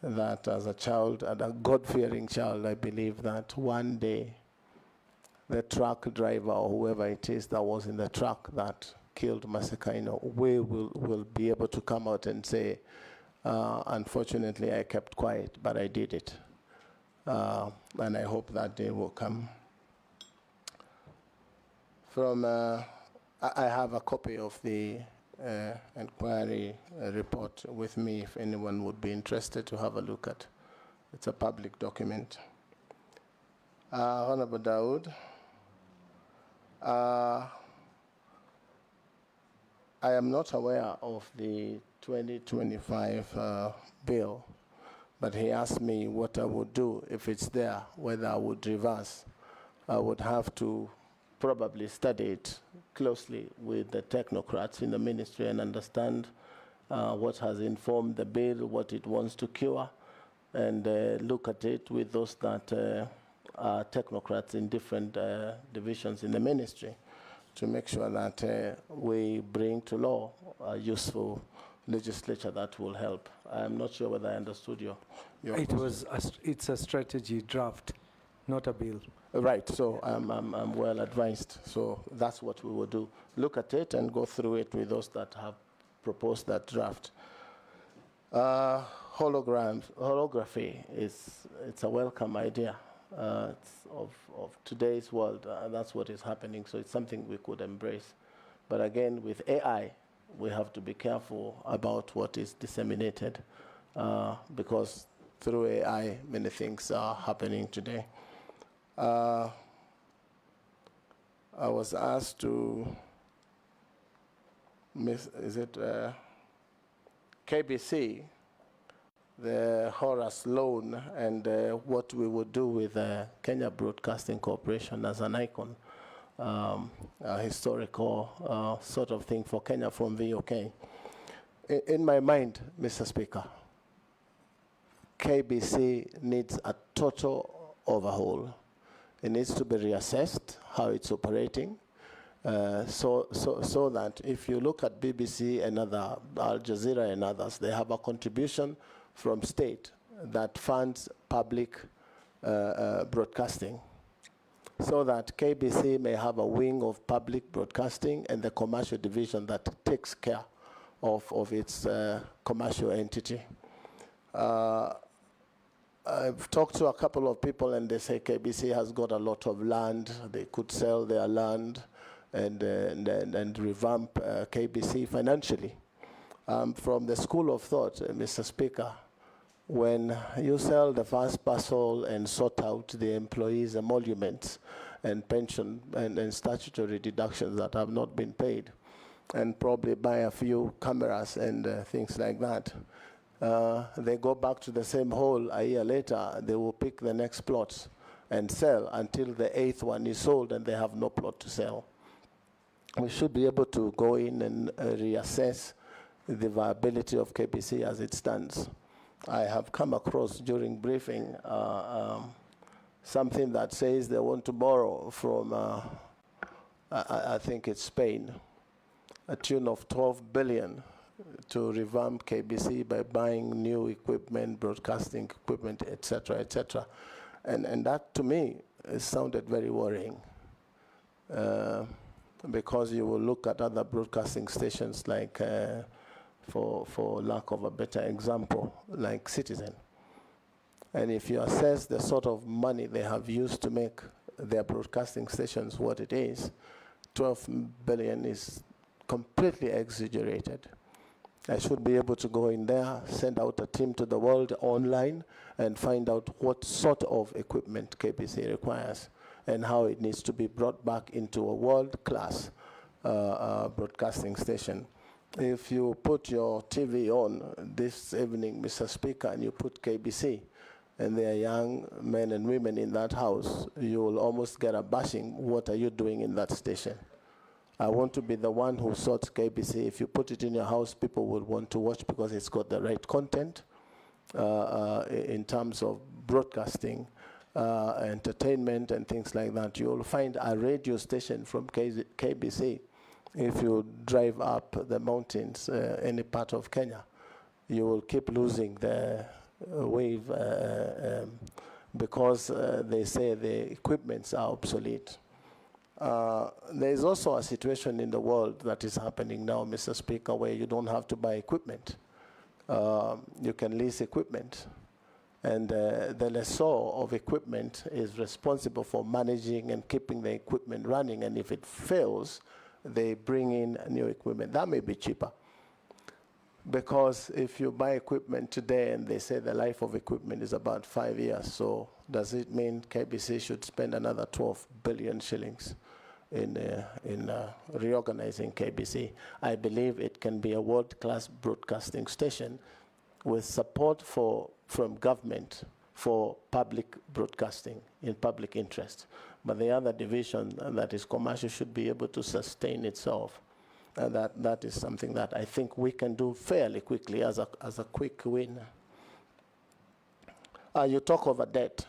that as a child, and a God-fearing child, I believe that one day the truck driver or whoever it is that was in the truck that killed Mercy Kaino will be able to come out and say, unfortunately, I kept quiet, but I did it. And I hope that day will come. I have a copy of the inquiry report with me if anyone would be interested to have a look at. It's a public document. Honorable Dawood, I am not aware of the 2025 bill, but he asked me what I would do if it's there, whether I would reverse. I would have to probably study it closely with the technocrats in the ministry and understand what has informed the bill, what it wants to cure, and look at it with those that are technocrats in different divisions in the ministry to make sure that we bring to law a useful legislature that will help. I'm not sure whether I understood your question. It's a strategy draft, not a bill. Right, so I'm well advised. So that's what we will do. Look at it and go through it with those that have proposed that draft. Holography it's a welcome idea. It's of today's world, that's what is happening. So it's something we could embrace. But again, with AI, we have to be careful about what is disseminated because through AI, many things are happening today. I was asked to, KBC, the Horace loan, and what we would do with Kenya Broadcasting Corporation as an icon, a historical sort of thing for Kenya from VOK. In my mind, Mr. Speaker, KBC needs a total overhaul. It needs to be reassessed, how it's operating, so that if you look at BBC and other, Al Jazeera and others, they have a contribution from state that funds public broadcasting, so that KBC may have a wing of public broadcasting and the commercial division that takes care of its commercial entity. I've talked to a couple of people and they say KBC has got a lot of land. They could sell their land and revamp KBC financially. From the school of thought, Mr. Speaker, when you sell the first parcel and sort out the employees' emoluments and pension and statutory deductions that have not been paid, and probably buy a few cameras and things like that, they go back to the same hole a year later, they will pick the next plots and sell until the 8th one is sold and they have no plot to sell. We should be able to go in and reassess the viability of KBC as it stands. I have come across during briefing something that says they want to borrow from, I think it's Spain, a tune of 12 billion to revamp KBC by buying new equipment, broadcasting equipment, etc., etc. And that, to me, sounded very worrying. Because you will look at other broadcasting stations like, for lack of a better example, like Citizen. And if you assess the sort of money they have used to make their broadcasting stations what it is, 12 billion is completely exaggerated. I should be able to go in there, send out a team to the world online, and find out what sort of equipment KBC requires and how it needs to be brought back into a world-class broadcasting station. If you put your TV on this evening, Mr. Speaker, and you put KBC, and there are young men and women in that house, you will almost get a bashing. What are you doing in that station? I want to be the one who sorts KBC. If you put it in your house, people will want to watch because it's got the right content in terms of broadcasting, entertainment, and things like that. You'll find a radio station from KBC. If you drive up the mountains, any part of Kenya, you will keep losing the wave because they say the equipments are obsolete. There is also a situation in the world that is happening now, Mr. Speaker, where you don't have to buy equipment. You can lease equipment. And the lessor of equipment is responsible for managing and keeping the equipment running. And if it fails, they bring in new equipment. That may be cheaper. Because if you buy equipment today and they say the life of equipment is about 5 years, so does it mean KBC should spend another 12 billion shillings in reorganizing KBC? I believe it can be a world-class broadcasting station with support from government for public broadcasting in public interest. But the other division that is commercial should be able to sustain itself. That is something that I think we can do fairly quickly as a quick win. You talk of a debt.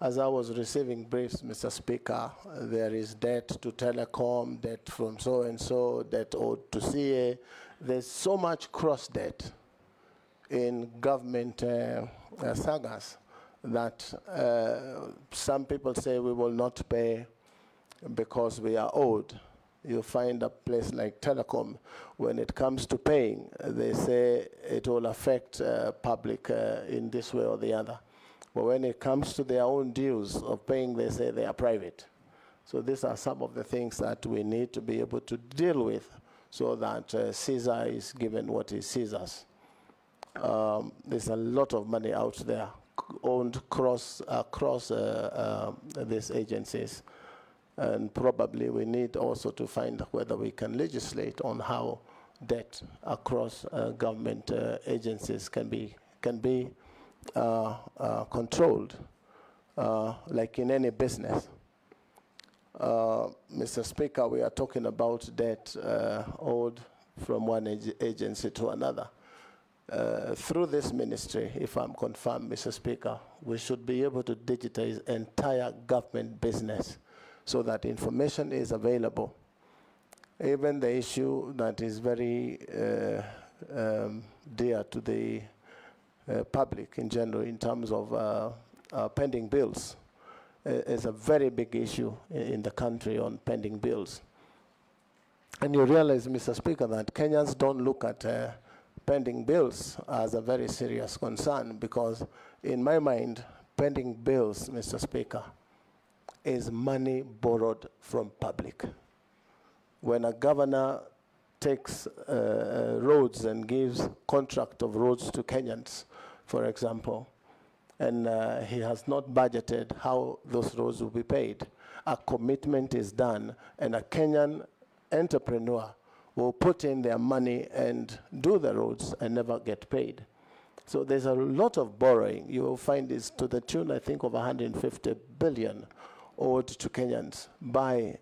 As I was receiving briefs, Mr. Speaker, there is debt to Telecom, debt from so-and-so, debt owed to CA. There's so much cross-debt in government sagas that some people say we will not pay because we are owed. You find a place like Telecom, when it comes to paying, they say it will affect public in this way or the other. But when it comes to their own dues of paying, they say they are private. So these are some of the things that we need to be able to deal with so that Caesar is given what is Caesar's. There's a lot of money out there owned across these agencies. And probably we need also to find whether we can legislate on how debt across government agencies can be controlled, like in any business. Mr. Speaker, we are talking about debt owed from one agency to another. Through this ministry, if I'm confirmed, Mr. Speaker, we should be able to digitize entire government business so that information is available. Even the issue that is very dear to the public in general in terms of pending bills is a very big issue in the country on pending bills. And you realize, Mr. Speaker, that Kenyans don't look at pending bills as a very serious concern because in my mind, pending bills, Mr. Speaker, is money borrowed from public. When a governor takes roads and gives contract of roads to Kenyans, for example, and he has not budgeted how those roads will be paid, a commitment is done, and a Kenyan entrepreneur will put in their money and do the roads and never get paid. So there's a lot of borrowing. You will find this to the tune, I think, of 150 billion owed to Kenyans by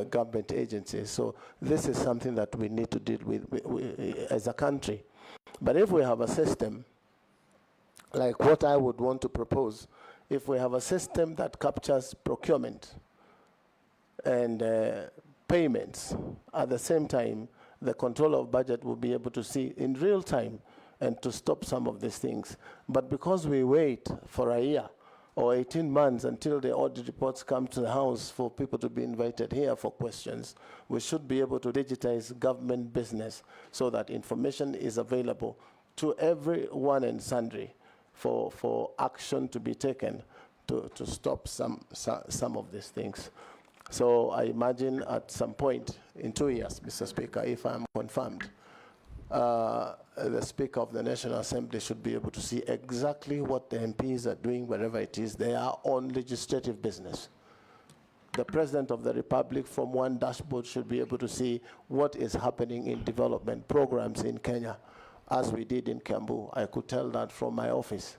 government agencies. So this is something that we need to deal with as a country. But if we have a system, like what I would want to propose, if we have a system that captures procurement and payments, at the same time, the controller of budget will be able to see in real time and to stop some of these things. But because we wait for a year or 18 months until the audit reports come to the House for people to be invited here for questions, we should be able to digitize government business so that information is available to everyone and sundry for action to be taken to stop some of these things. So I imagine at some point in 2 years, Mr. Speaker, if I'm confirmed, the Speaker of the National Assembly should be able to see exactly what the MPs are doing wherever it is they are on legislative business. The President of the Republic from one dashboard should be able to see what is happening in development programs in Kenya. As we did in Kiambu, I could tell that from my office,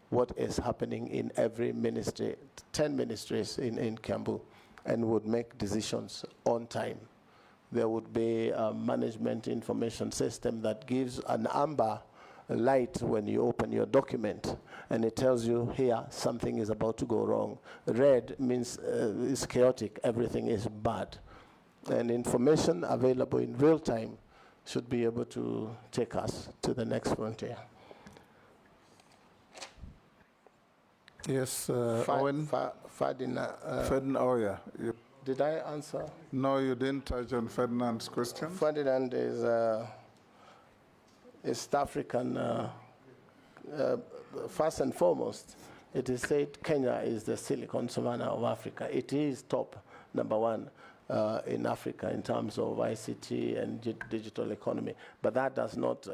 what is happening in every ministry, 10 ministries in Kiambu, and would make decisions on time. There would be a management information system that gives an amber light when you open your document, and it tells you here something is about to go wrong. Red means it's chaotic, everything is bad. And information available in real time should be able to take us to the next frontier. Yes, Owen. Ferdinand. Oh, yeah. Did I answer? No, you didn't touch on Ferdinand's question. Ferdinand is East African. First and foremost, it is said Kenya is the Silicon Savannah of Africa. It is top #1 in Africa in terms of ICT and digital economy. But that does not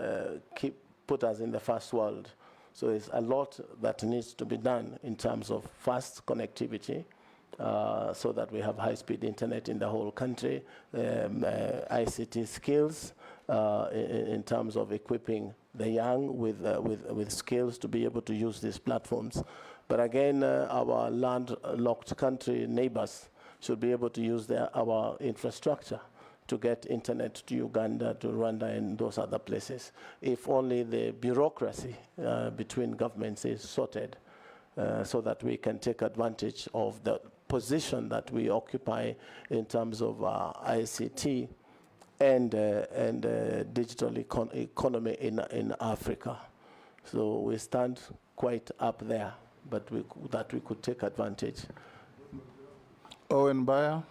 put us in the first world. So there's a lot that needs to be done in terms of fast connectivity, so that we have high-speed internet in the whole country, ICT skills in terms of equipping the young with skills to be able to use these platforms. But again, our landlocked country neighbors should be able to use our infrastructure to get internet to Uganda, to Rwanda, and those other places. If only the bureaucracy between governments is sorted so that we can take advantage of the position that we occupy in terms of ICT and digital economy in Africa. So we stand quite up there, but we could take advantage. Owen Bayer.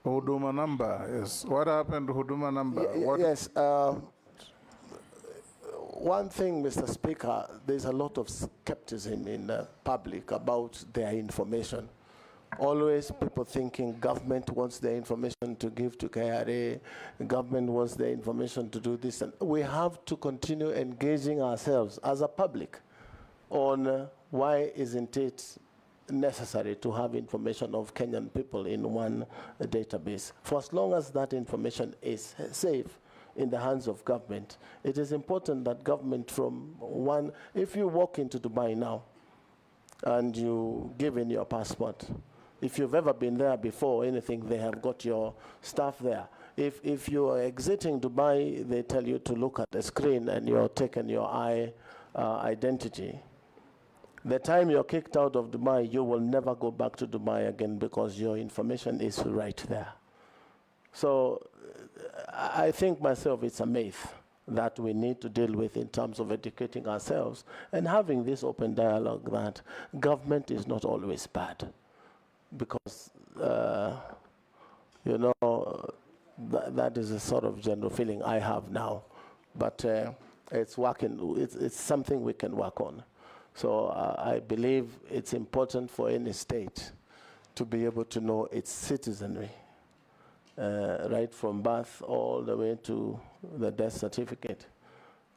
Huduma number, yes. What happened to Huduma number? Yes. One thing, Mr. Speaker, there's a lot of skepticism in the public about their information. Always people thinking government wants their information to give to KRA, government wants their information to do this. And we have to continue engaging ourselves as a public on why isn't it necessary to have information of Kenyan people in one database. For as long as that information is safe in the hands of government, it is important that government from one, if you walk into Dubai now and you give in your passport, if you've ever been there before, anything, they have got your stuff there. If you are exiting Dubai, they tell you to look at the screen and you're taking your identity. The time you're kicked out of Dubai, you will never go back to Dubai again because your information is right there. So I think myself it's a myth that we need to deal with in terms of educating ourselves and having this open dialogue that government is not always bad. Because, you know, that is a sort of general feeling I have now. But it's working, it's something we can work on. So I believe it's important for any state to be able to know its citizenry, right from birth all the way to the death certificate.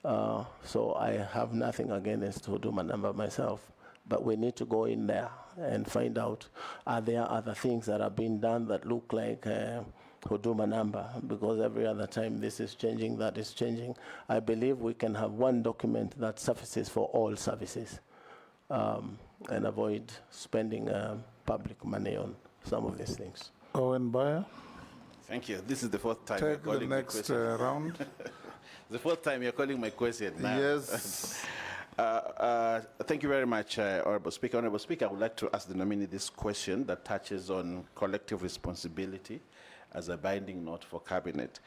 So I have nothing against Huduma number myself, but we need to go in there and find out, are there other things that are being done that look like Huduma number? Because every other time this is changing, that is changing. I believe we can have one document that suffices for all services. And avoid spending public money on some of these things. Owen Bayer. Thank you. This is the fourth time Take you're the calling next my question. round. The fourth time you're calling my question now. Yes. Thank you very much, Honorable Speaker. Honorable Speaker, I would like to ask the nominee this question that touches on collective responsibility as a binding note for Cabinet.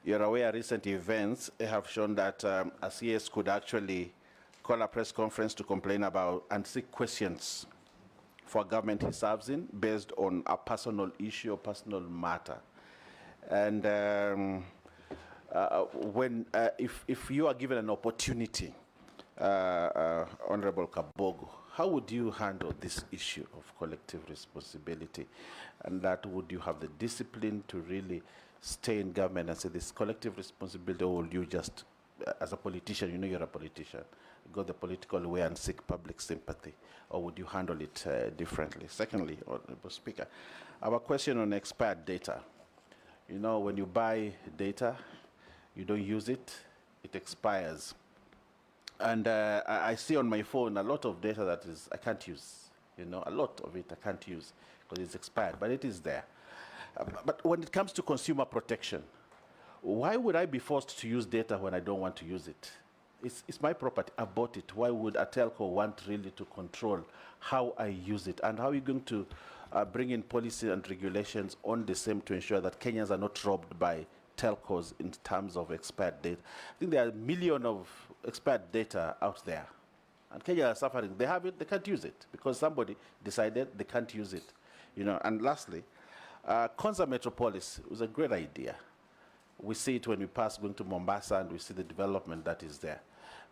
You're aware recent events have shown that a CS could actually call a press conference to complain about and seek questions for government he serves in based on a personal issue or personal matter. And if you are given an opportunity, Honorable Kabogo, how would you handle this issue of collective responsibility? And that would you have the discipline to really stay in government and say this collective responsibility, or will you just, as a politician, you know you're a politician, go the political way and seek public sympathy, or would you handle it differently? Secondly, Honorable Speaker, our question on expired data. You know, when you buy data, you don't use it, it expires. And I see on my phone a lot of data that is I can't use. You know, a lot of it I can't use because it's expired, but it is there. But when it comes to consumer protection, why would I be forced to use data when I don't want to use it? It's my property, I bought it. Why would a telco want really to control how I use it? And how are you going to bring in policy and regulations on the same to ensure that Kenyans are not robbed by telcos in terms of expired data? I think there are millions of expired data out there. And Kenya are suffering. They have it, they can't use it because somebody decided they can't use it. You know, and lastly, Konza Metropolis was a great idea. We see it when we pass going to Mombasa and we see the development that is there.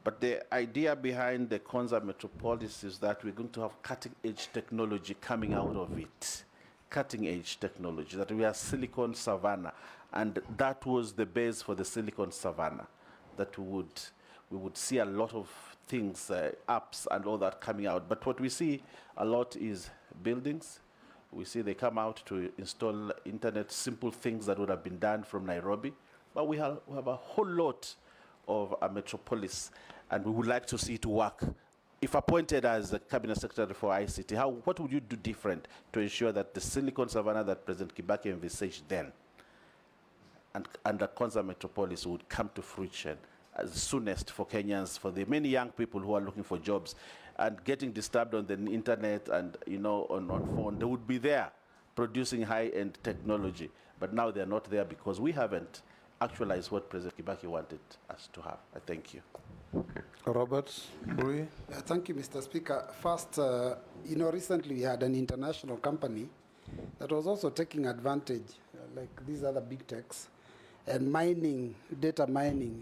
But the idea behind the Konza Metropolis is that we're going to have cutting-edge technology coming out of it. Cutting-edge technology, that we are Silicon Savannah. And that was the base for the Silicon Savannah, that we would see a lot of things, apps and all that coming out. But what we see a lot is buildings. We see they come out to install internet, simple things that would have been done from Nairobi. But we have a whole lot of a metropolis, and we would like to see it work if appointed as a cabinet secretary for ICT, what would you do different to ensure that the Silicon Savannah that President Kibaki envisaged then and the Konza Metropolis would come to fruition as soonest for Kenyans, for the many young people who are looking for jobs and getting disturbed on the internet and on phone? They would be there producing high-end technology, but now they're not there because we haven't actualized what President Kibaki wanted us to have. I thank you. Robert Bui. Thank you, Mr. Speaker. First, recently we had an international company that was also taking advantage, like these other big techs, and mining, data mining.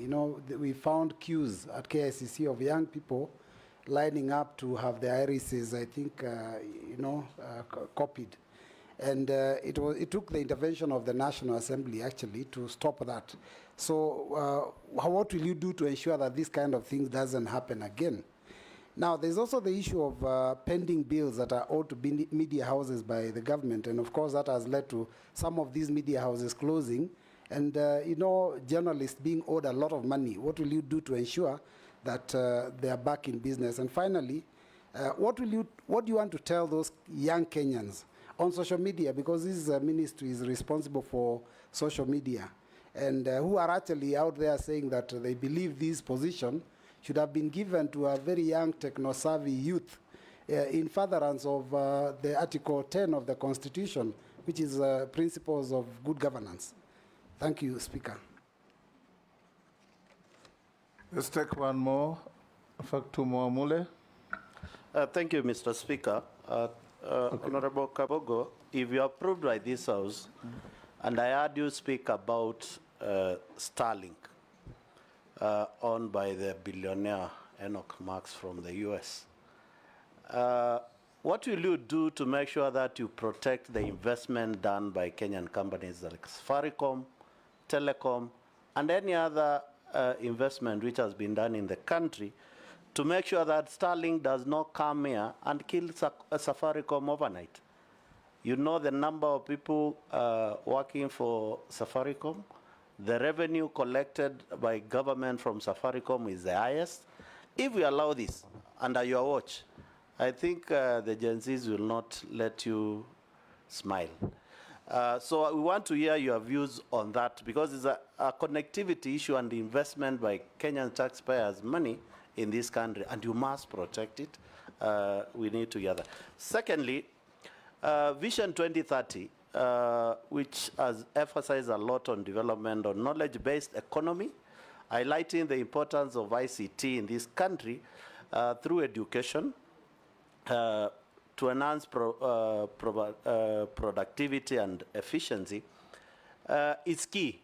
We found queues at KICC of young people lining up to have their irises, I think, copied. And it took the intervention of the National Assembly, actually, to stop that. So what will you do to ensure that this kind of thing doesn't happen again? Now, there's also the issue of pending bills that are owed to media houses by the government. And, of course, that has led to some of these media houses closing and, journalists being owed a lot of money. What will you do to ensure that they are back in business? And finally, what do you want to tell those young Kenyans on social media, because this ministry is responsible for social media, and who are actually out there saying that they believe this position should have been given to a very young techno-savvy youth in furtherance of the Article 10 of the Constitution, which is principles of good governance. Thank you, Speaker. Let's take one more. In fact, two more. Mule. Thank you, Mr. Speaker. Honorable Kabogo, if you are approved by this House, and I heard you speak about Starlink, owned by the billionaire Enoch Marx from the US, what will you do to make sure that you protect the investment done by Kenyan companies like Safaricom, Telecom, and any other investment which has been done in the country, to make sure that Starlink does not come here and kill Safaricom overnight? You know the number of people working for Safaricom. The revenue collected by government from Safaricom is the highest. If we allow this under your watch, I think the Gen Zs will not let you smile. So we want to hear your views on that, because it's a connectivity issue and the investment by Kenyan taxpayers' money in this country, and you must protect it. We need to hear that. Secondly, Vision 2030, which has emphasized a lot on development on knowledge-based economy, highlighting the importance of ICT in this country through education to enhance productivity and efficiency, is key.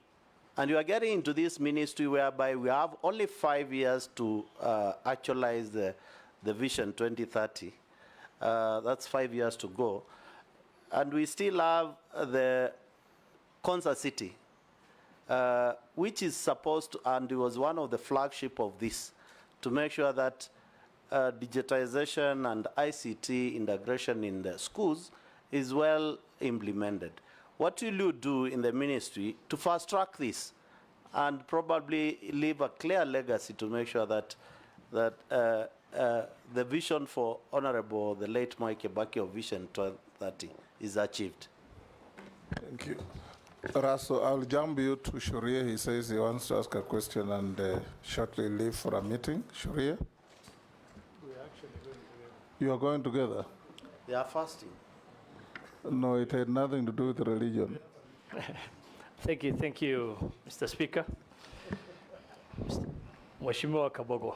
And you are getting into this ministry whereby we have only 5 years to actualize the Vision 2030. That's 5 years to go. And we still have the Konza City, which is supposed to, and it was one of the flagship of this, to make sure that digitization and ICT integration in the schools is well implemented. What will you do in the ministry to fast track this and probably leave a clear legacy to make sure that the vision for Honorable the late Mwai Kibaki of Vision 2030 is achieved? Thank you. Raso, I'll jump you to Shuria. He says he wants to ask a question and shortly leave for a meeting. Shuria? You are going together? They are fasting. No, it had nothing to do with religion. Thank you, Mr. Speaker. Mheshimiwa Kabogo,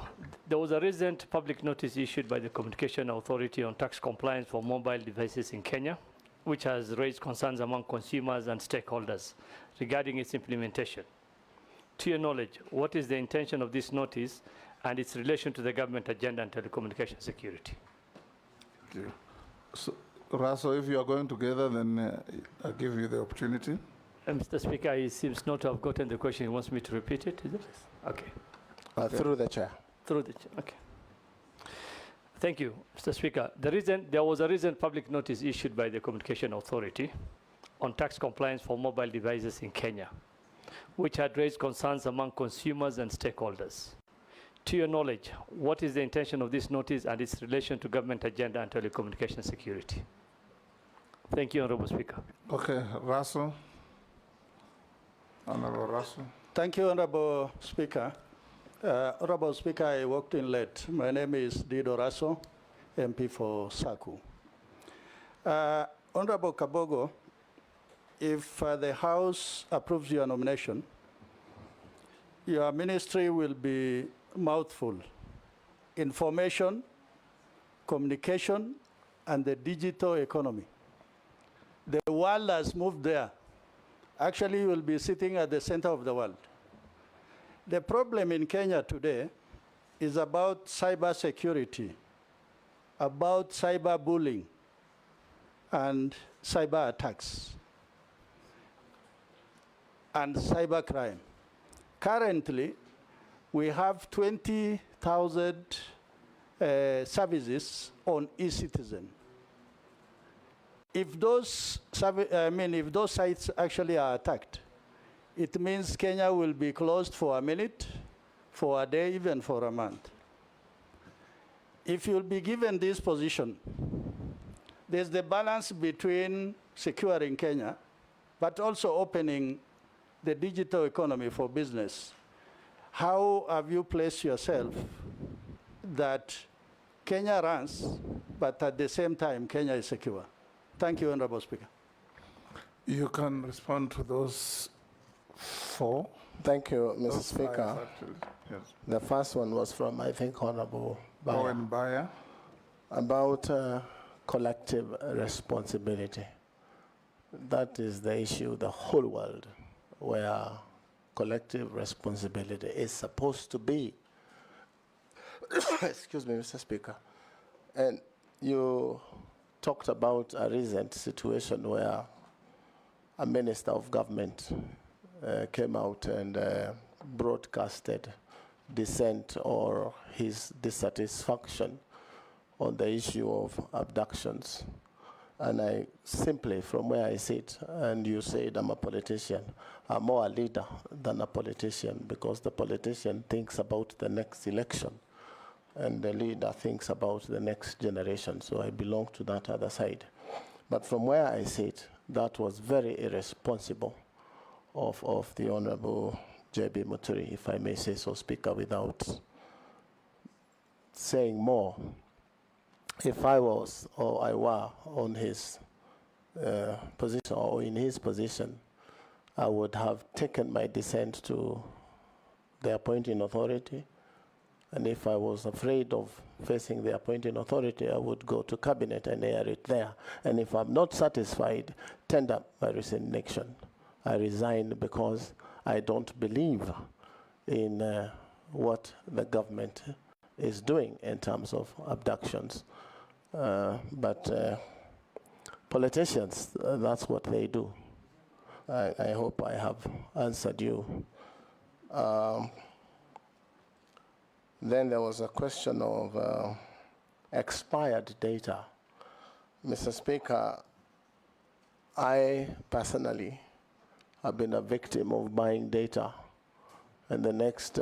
there was a recent public notice issued by the Communication Authority on tax compliance for mobile devices in Kenya, which has raised concerns among consumers and stakeholders regarding its implementation. To your knowledge, what is the intention of this notice and its relation to the government agenda on telecommunication security? Thank you. So, Raso, if you are going together, then I'll give you the opportunity. Mr. Speaker, he seems not to have gotten the question. He wants me to repeat it, is it? Okay. Through the chair. Through the chair, okay. Thank you, Mr. Speaker. There was a recent public notice issued by the Communication Authority on tax compliance for mobile devices in Kenya, which had raised concerns among consumers and stakeholders. To your knowledge, what is the intention of this notice and its relation to government agenda and telecommunication security? Thank you, Honorable Speaker. Okay, Russell. Honorable Russell. Thank you, Honorable Speaker. Honorable Speaker, I walked in late. My name is Dido Raso, MP for Saku. Honorable Kabogo, if the House approves your nomination, your ministry will be mouthful: information, communication, and the digital economy. The world has moved there. Actually, you will be sitting at the center of the world. The problem in Kenya today is about cyber security, about cyber bullying, and cyber attacks, and cyber crime. Currently, we have 20,000 services on eCitizen. If those sites actually are attacked, it means Kenya will be closed for a minute, for a day, even for a month. If you'll be given this position, there's the balance between securing Kenya, but also opening the digital economy for business. How have you placed yourself that Kenya runs, but at the same time, Kenya is secure? Thank you, Honorable Speaker. You can respond to those four. Thank you, Mr. Speaker. Yes. The first one was from, I think, Honorable Bayer. Owen Bayer. About collective responsibility. That is the issue, the whole world, where collective responsibility is supposed to be. Excuse me, Mr. Speaker. And you talked about a recent situation where a minister of government came out and broadcasted dissent or his dissatisfaction on the issue of abductions. And I simply, from where I sit, and you said I'm a politician, I'm more a leader than a politician, because the politician thinks about the next election and the leader thinks about the next generation. So I belong to that other side. But from where I sit, that was very irresponsible of the Honorable J.B. Muturi, if I may say so, Speaker, without saying more. If I was, or I were, on his position, or in his position, I would have taken my dissent to the appointing authority. And if I was afraid of facing the appointing authority, I would go to cabinet and air it there. And if I'm not satisfied, tender my resignation. I resign because I don't believe in what the government is doing in terms of abductions. But politicians, that's what they do. I hope I have answered you. Then there was a question of expired data. Mr. Speaker, I personally have been a victim of buying data. And the next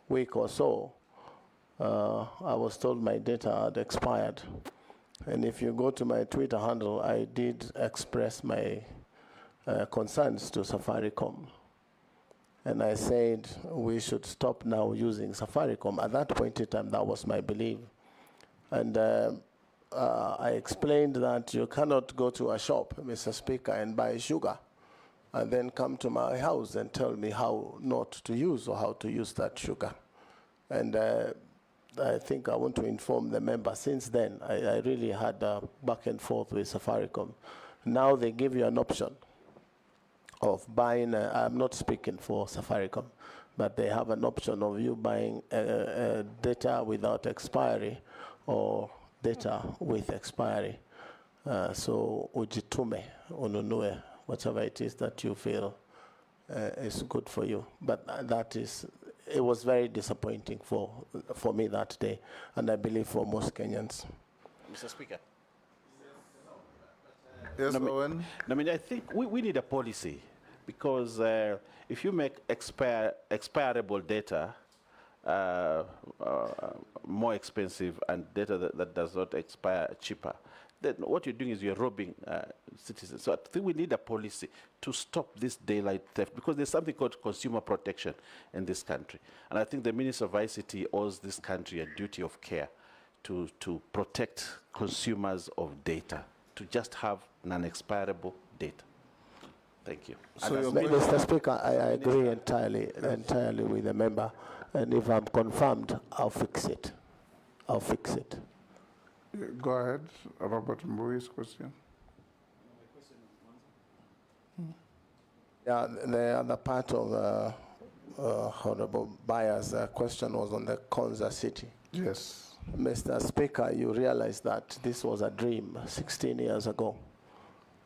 week or so, I was told my data had expired. And if you go to my Twitter handle, I did express my concerns to Safaricom. And I said we should stop now using Safaricom. At that point in time, that was my belief. And I explained that you cannot go to a shop, Mr. Speaker, and buy sugar, and then come to my house and tell me how not to use or how to use that sugar. And I think I want to inform the member, since then, I really had a back and forth with Safaricom. Now they give you an option of buying, I'm not speaking for Safaricom, but they have an option of you buying data without expiry or data with expiry. So ujitume, ununue, whatever it is that you feel is good for you. But that is, it was very disappointing for me that day, and I believe for most Kenyans. Mr. Speaker. Yes, Owen. I mean, I think we need a policy, because if you make expirable data, more expensive and data that does not expire cheaper, then what you're doing is you're robbing citizens. So I think we need a policy to stop this daylight theft, because there's something called consumer protection in this country. And I think the Minister of ICT owes this country a duty of care to protect consumers of data, to just have non-expirable data. Thank you. So Mr. Speaker, I agree entirely with the member. And if I'm confirmed, I'll fix it. I'll fix it. Go ahead, Robert Mbui's question. Yeah, the other part of Honorable Bayer's question was on the Konza city. Yes. Mr. Speaker, you realize that this was a dream 16 years ago.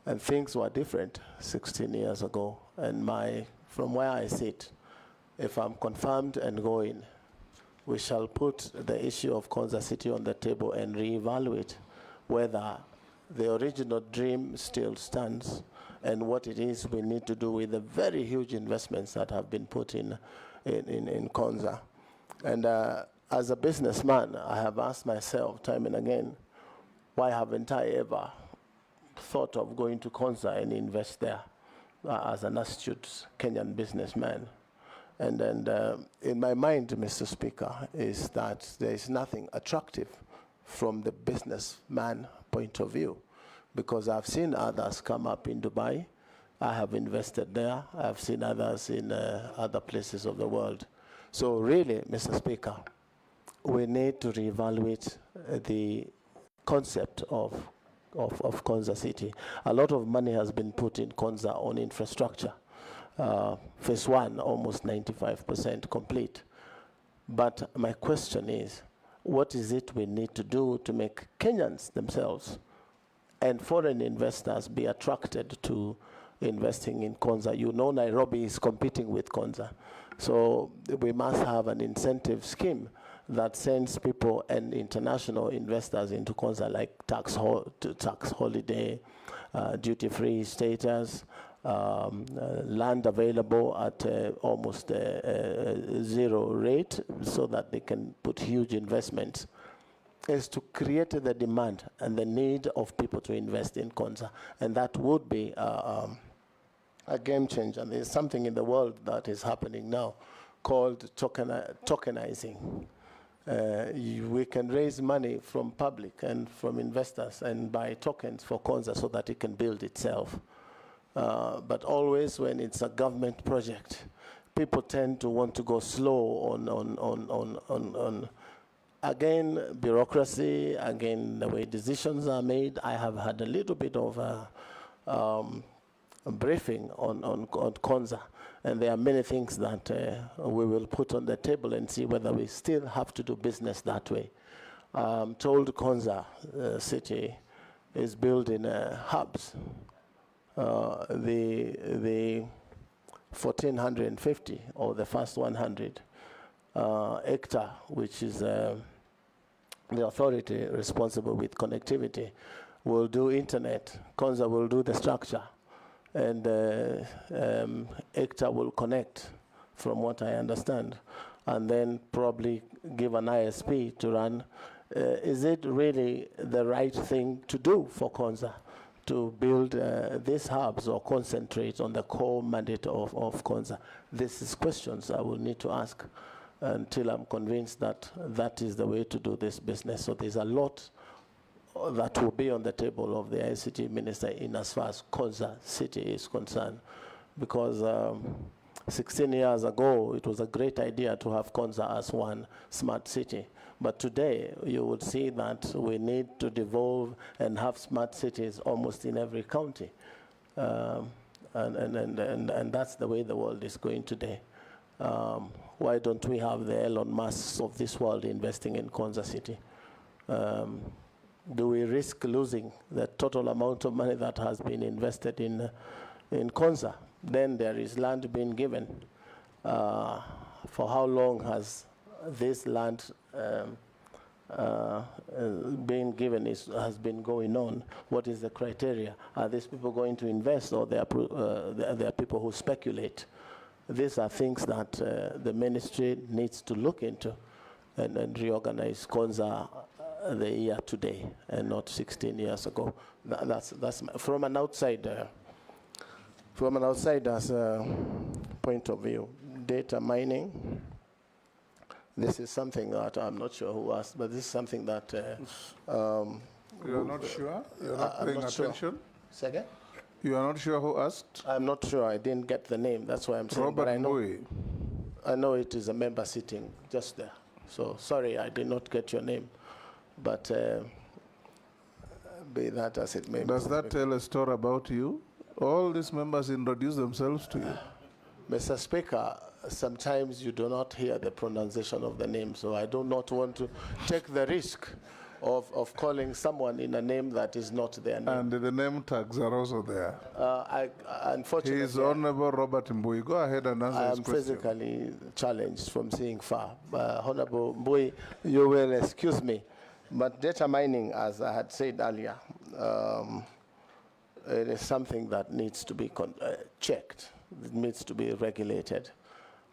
And things were different 16 years ago. And from where I sit, if I'm confirmed and going, we shall put the issue of Konza City on the table and reevaluate whether the original dream still stands and what it is we need to do with the very huge investments that have been put in Konza. And as a businessman, I have asked myself time and again, why haven't I ever thought of going to Konza and invest there as an astute Kenyan businessman? And in my mind, Mr. Speaker, is that there is nothing attractive from the businessman point of view, because I've seen others come up in Dubai. I have invested there. I've seen others in other places of the world. So really, Mr. Speaker, we need to reevaluate the concept of Konza City. A lot of money has been put in Konza on infrastructure. Phase 1, almost 95% complete. But my question is, what is it we need to do to make Kenyans themselves and foreign investors be attracted to investing in Konza? You know, Nairobi is competing with Konza. So we must have an incentive scheme that sends people and international investors into Konza, like tax holiday, duty-free status, land available at almost zero rate, so that they can put huge investments, is to create the demand and the need of people to invest in Konza. And that would be a game changer. There's something in the world that is happening now called tokenizing. We can raise money from public and from investors and buy tokens for Konza so that it can build itself. But always when it's a government project, people tend to want to go slow on again, bureaucracy, again, the way decisions are made. I have had a little bit of a briefing on Konza, and there are many things that we will put on the table and see whether we still have to do business that way. I'm told Konza city is building hubs. The 1450 or the first 100 hectare, which is the authority responsible with connectivity, will do internet. Konza will do the structure, and hectare will connect, from what I understand, and then probably give an ISP to run. Is it really the right thing to do for Konza, to build these hubs or concentrate on the core mandate of Konza? This is questions I will need to ask until I'm convinced that that is the way to do this business. So there's a lot that will be on the table of the ICT minister in as far as Konza City is concerned. Because 16 years ago, it was a great idea to have Konza as one smart city. But today, you would see that we need to devolve and have smart cities almost in every county. And that's the way the world is going today. Why don't we have the Elon Musks of this world investing in Konza City? Do we risk losing the total amount of money that has been invested in Konza? Then there is land being given. For how long has this land being given has been going on? What is the criteria? Are these people going to invest, or they are people who speculate? These are things that the ministry needs to look into and reorganize Konza the year today and not 16 years ago. That's from an outsider's point of view. Data mining. This is something that I'm not sure who asked, but this is something that You're not sure? You're not paying attention? Sure. Second? You are not sure who asked? I'm not sure. I didn't get the name. That's why I'm saying. Robert but I know it is a member sitting just there. So sorry, I did not get your name. But be that as it may. Does that tell a story about you? All these members introduce themselves to you. Mr. Speaker, sometimes you do not hear the pronunciation of the name, so I do not want to take the risk of calling someone in a name that is not their name. And the name tags are also there. Unfortunately, he is Honorable Robert Mbui. Go ahead and answer his question. I am physically challenged from seeing far. Honorable Mbui, you will excuse me, but data mining, as I had said earlier, it is something that needs to be checked. It needs to be regulated.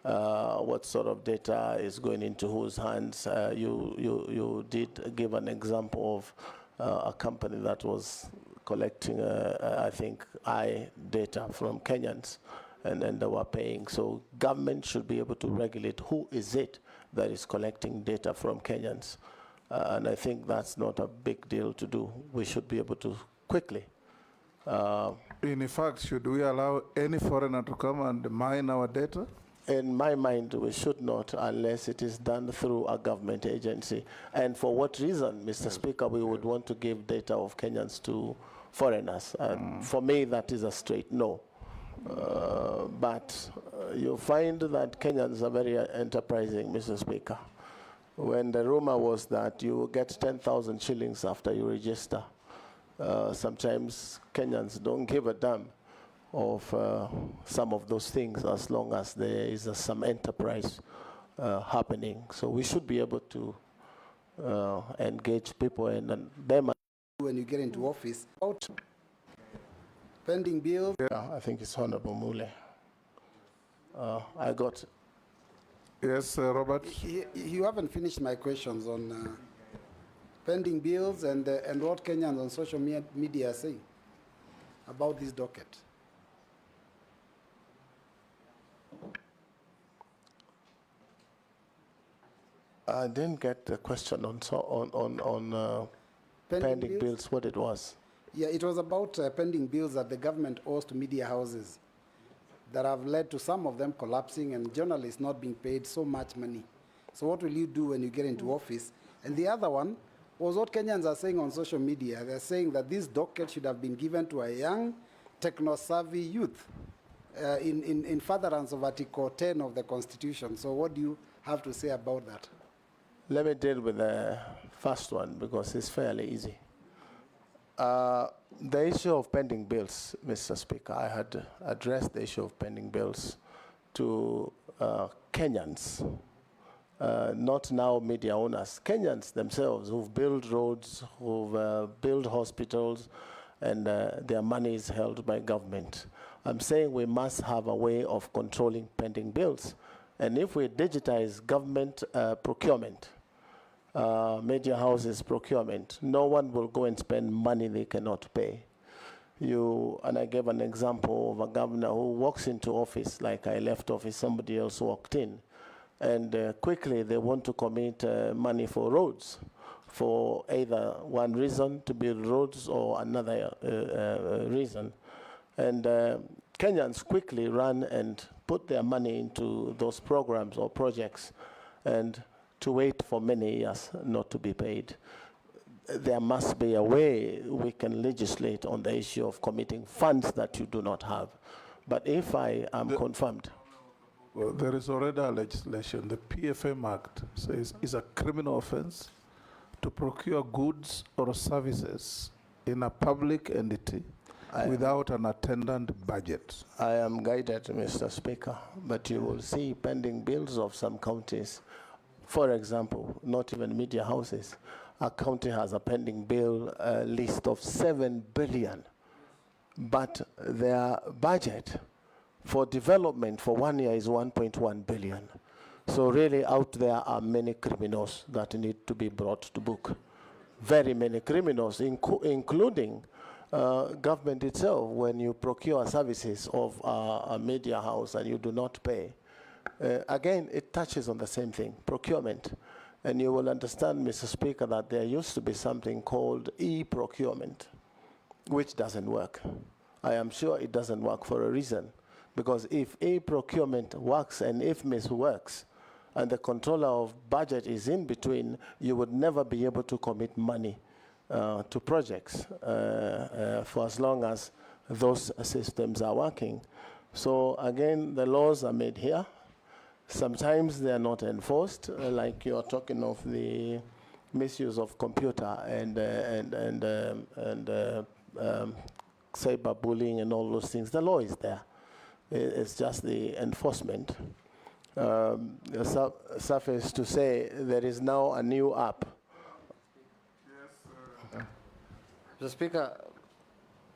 What sort of data is going into whose hands? You did give an example of a company that was collecting, I think, data from Kenyans, and they were paying. So government should be able to regulate who is it that is collecting data from Kenyans. And I think that's not a big deal to do. We should be able to quickly. In fact, should we allow any foreigner to come and mine our data? In my mind, we should not unless it is done through a government agency. And for what reason, Mr. Speaker, we would want to give data of Kenyans to foreigners? For me, that is a straight no. But you find that Kenyans are very enterprising, Mr. Speaker. When the rumor was that you will get 10,000 shillings after you register, sometimes Kenyans don't give a damn of some of those things as long as there is some enterprise happening. So we should be able to engage people and them. When you get into office, out pending bills. Yeah, I think it's Honorable Mule. I got. Yes, Robert. You haven't finished my questions on pending bills and what Kenyans on social media are saying about this docket. I didn't get the question on pending bills, what it was. Yeah, it was about pending bills that the government owes to media houses that have led to some of them collapsing and journalists not being paid so much money. So what will you do when you get into office? And the other one was what Kenyans are saying on social media. They're saying that this docket should have been given to a young, techno-savvy youth in furtherance of Article 10 of the Constitution. So what do you have to say about that? Let me deal with the first one because it's fairly easy. The issue of pending bills, Mr. Speaker, I had addressed the issue of pending bills to Kenyans, not now media owners, Kenyans themselves who've built roads, who've built hospitals, and their money is held by government. I'm saying we must have a way of controlling pending bills. And if we digitize government procurement, media houses procurement, no one will go and spend money they cannot pay. And I gave an example of a governor who walks into office, like I left office, somebody else walked in, and quickly they want to commit money for roads, for either one reason to build roads or another reason. And Kenyans quickly run and put their money into those programs or projects, and to wait for many years not to be paid. There must be a way we can legislate on the issue of committing funds that you do not have. But if I am confirmed. Well, there is already a legislation. The PFM Act says it's a criminal offense to procure goods or services in a public entity without an attendant budget. I am guided, Mr. Speaker, but you will see pending bills of some counties. For example, not even media houses. A county has a pending bill list of 7 billion, but their budget For development, for 1 year is 1.1 billion. So really out there are many criminals that need to be brought to book. Very many criminals, including government itself. When you procure services of a media house and you do not pay, again, it touches on the same thing, procurement. And you will understand, Mr. Speaker, that there used to be something called e-procurement, which doesn't work. I am sure it doesn't work for a reason. Because if e-procurement works and IFMIS works, and the controller of budget is in between, you would never be able to commit money to projects for as long as those systems are working. So again, the laws are made here. Sometimes they are not enforced, like you're talking of the misuse of computer and cyberbullying and all those things. The law is there. It's just the enforcement. Suffice to say, there is now a new app. Mr. Speaker,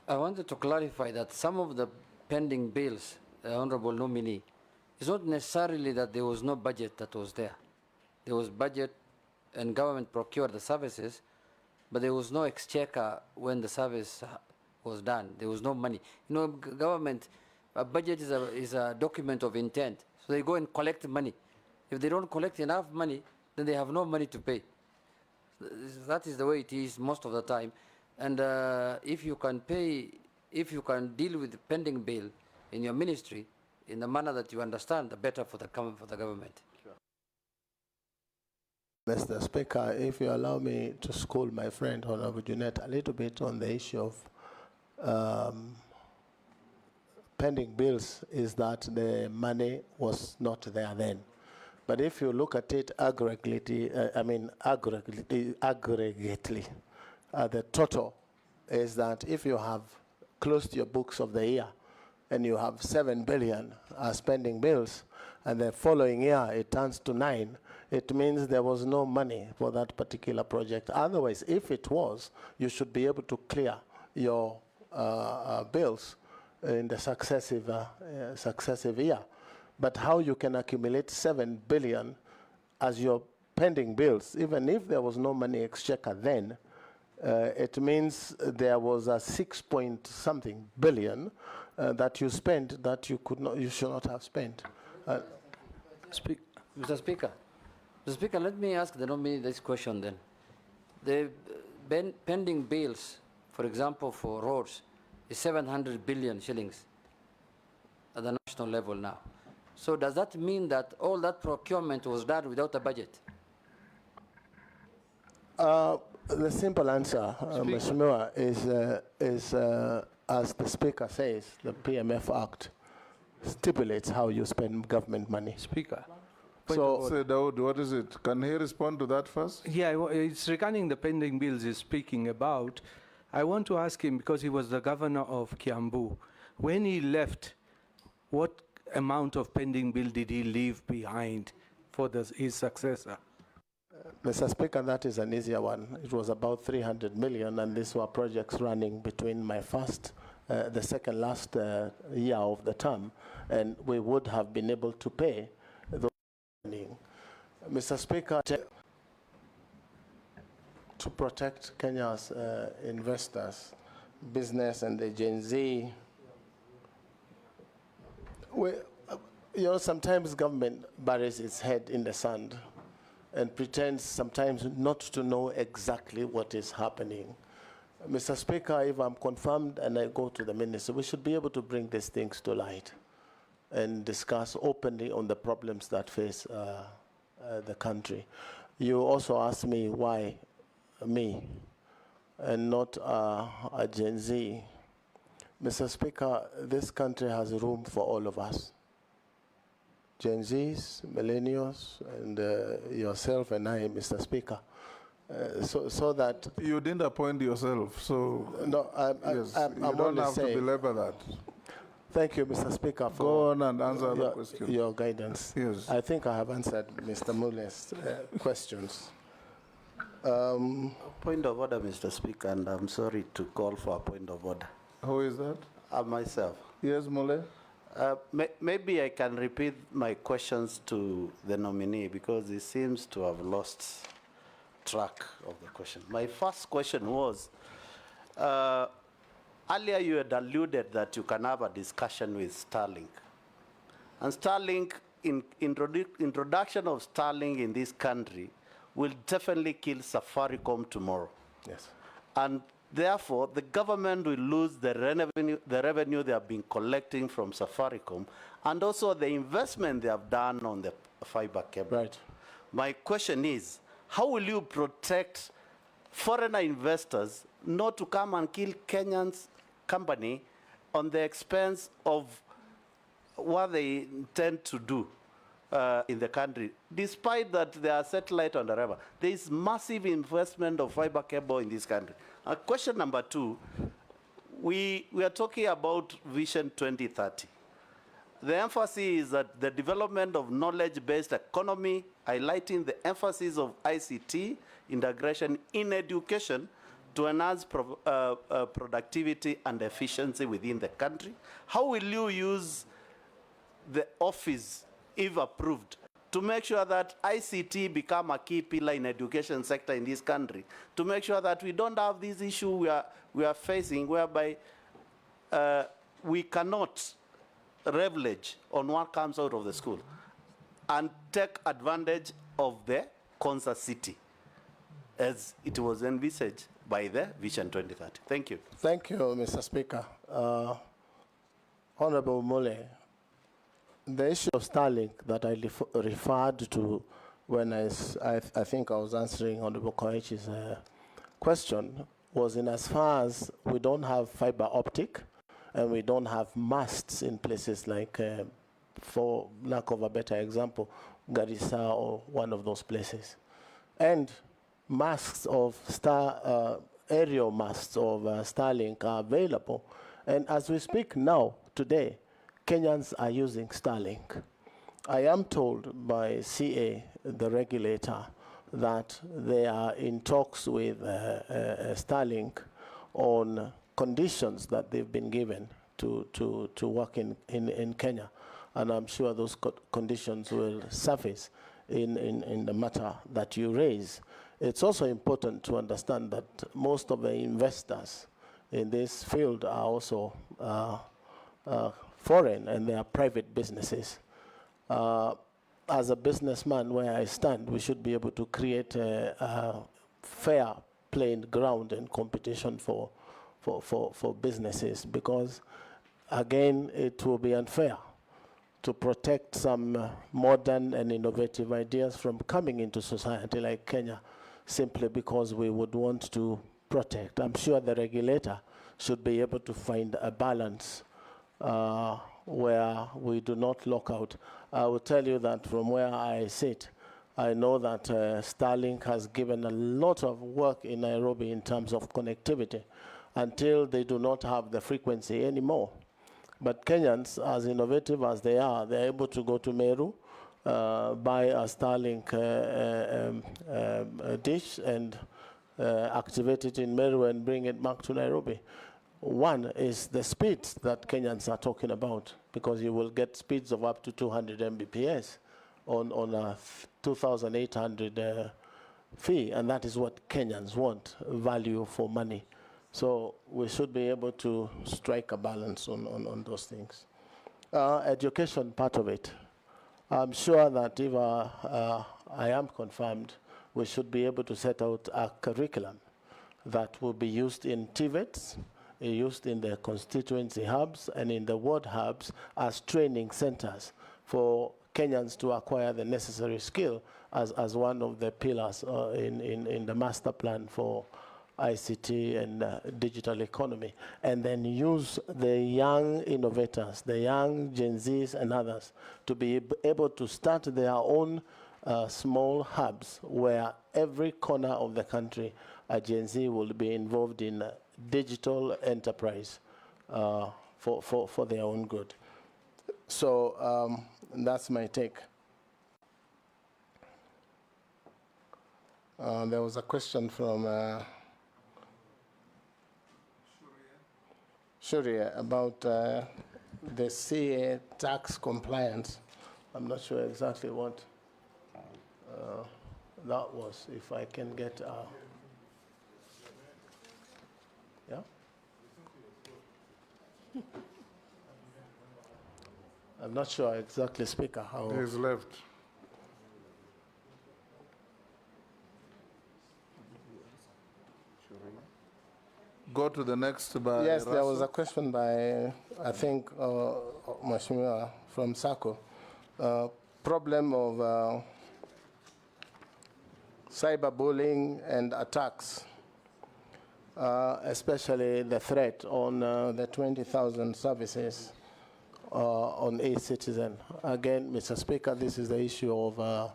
I wanted to clarify that some of the pending bills, the Honorable Nominee, it's not necessarily that there was no budget that was there. There was budget and government procured the services, but there was no exchequer when the service was done. There was no money. You know, government, a budget is a document of intent. So they go and collect money. If they don't collect enough money, then they have no money to pay. That is the way it is most of the time. And if you can pay, if you can deal with the pending bill in your ministry in the manner that you understand, the better for the government. Sure. Mr. Speaker, if you allow me to school my friend Honorable Junet a little bit on the issue of pending bills, is that the money was not there then. But if you look at it aggregately, the total is that if you have closed your books of the year and you have 7 billion as pending bills, and the following year it turns to 9, it means there was no money for that particular project. Otherwise, if it was, you should be able to clear your bills in the successive year. But how you can accumulate 7 billion as your pending bills, even if there was no money exchequer then, it means there was a 6-point-something billion that you spent that you could not, you should not have spent. Mr. Speaker, let me ask the nominee this question then. The pending bills, for example, for roads, is 700 billion shillings at the national level now. So does that mean that all that procurement was done without a budget? The simple answer, Mheshimiwa, is as the Speaker says, the PMF Act stipulates how you spend government money. Speaker. So, Dawood, what is it? Can he respond to that first? Yeah, it's regarding the pending bills he's speaking about. I want to ask him, because he was the governor of Kiambu, when he left, what amount of pending bill did he leave behind for his successor? Mr. Speaker, that is an easier one. It was about 300 million, and these were projects running between my the second last year of the term, and we would have been able to pay those. Mr. Speaker, to protect Kenya's investors, business, and the Gen Z, sometimes government buries its head in the sand and pretends sometimes not to know exactly what is happening. Mr. Speaker, if I'm confirmed and I go to the minister, we should be able to bring these things to light and discuss openly on the problems that face the country. You also asked me why me and not a Gen Z. Mr. Speaker, this country has room for all of us. Gen Zs, millennials, and yourself and I, Mr. Speaker. So that... You didn't appoint yourself, so... No, you don't have to belabor that. Thank you, Mr. Speaker, for go on and answer the question. Your guidance. Yes. I think I have answered Mr. Mule's questions. Point of order, Mr. Speaker, and I'm sorry to call for a point of order. Who is that? Myself. Yes, Mule. Maybe I can repeat my questions to the nominee because he seems to have lost track of the question. My first question was, earlier you had alluded that you can have a discussion with Starlink. And Starlink, introduction of Starlink in this country will definitely kill Safaricom tomorrow. Yes. And therefore, the government will lose the revenue they have been collecting from Safaricom and also the investment they have done on the fiber cable. Right. My question is, how will you protect foreign investors not to come and kill Kenyan's company on the expense of what they intend to do in the country, despite that there are satellite on the river? There is massive investment of fiber cable in this country. Question number two, we are talking about Vision 2030. The emphasis is that the development of knowledge-based economy, highlighting the emphasis of ICT integration in education to enhance productivity and efficiency within the country. How will you use the office, if approved, to make sure that ICT become a key pillar in education sector in this country, to make sure that we don't have this issue we are facing whereby we cannot leverage on what comes out of the school and take advantage of the concert city as it was envisaged by the Vision 2030. Thank you. Thank you, Mr. Speaker. Honorable Mule, the issue of Starlink that I referred to when I think I was answering Honorable Koichi's question was in as far as we don't have fiber optic and we don't have masts in places like, for lack of a better example, Garissa or one of those places. And masts of aerial masts of Starlink are available. And as we speak now, today, Kenyans are using Starlink. I am told by CA, the regulator, that they are in talks with Starlink on conditions that they've been given to work in Kenya. And I'm sure those conditions will surface in the matter that you raise. It's also important to understand that most of the investors in this field are also foreign, and they are private businesses. As a businessman, where I stand, we should be able to create a fair playing ground and competition for businesses, because again, it will be unfair to protect some modern and innovative ideas from coming into society like Kenya simply because we would want to protect. I'm sure the regulator should be able to find a balance where we do not lock out. I will tell you that from where I sit, I know that Starlink has given a lot of work in Nairobi in terms of connectivity until they do not have the frequency anymore. But Kenyans, as innovative as they are, they're able to go to Meru, buy a Starlink dish and activate it in Meru and bring it back to Nairobi. One is the speeds that Kenyans are talking about, because you will get speeds of up to 200 Mbps on a 2,800 fee, and that is what Kenyans want, value for money. So we should be able to strike a balance on those things. Education, part of it. I'm sure that if I am confirmed, we should be able to set out a curriculum that will be used in TVETs, used in the constituency hubs and in the ward hubs as training centers for Kenyans to acquire the necessary skill as one of the pillars in the master plan for ICT and digital economy, and then use the young innovators, the young Gen Zs and others to be able to start their own small hubs where every corner of the country a Gen Z will be involved in digital enterprise for their own good. So that's my take. There was a question from Shuria about the CA tax compliance. I'm not sure exactly what that was, if I can get, yeah? I'm not sure exactly, Speaker, how. He's left. Go to the next. By Yes, there was Russell. a question by, I think, Mheshimiwa from SACCO. Problem of cyberbullying and attacks, especially the threat on the 20,000 services on e-citizen. Again, Mr. Speaker, this is the issue of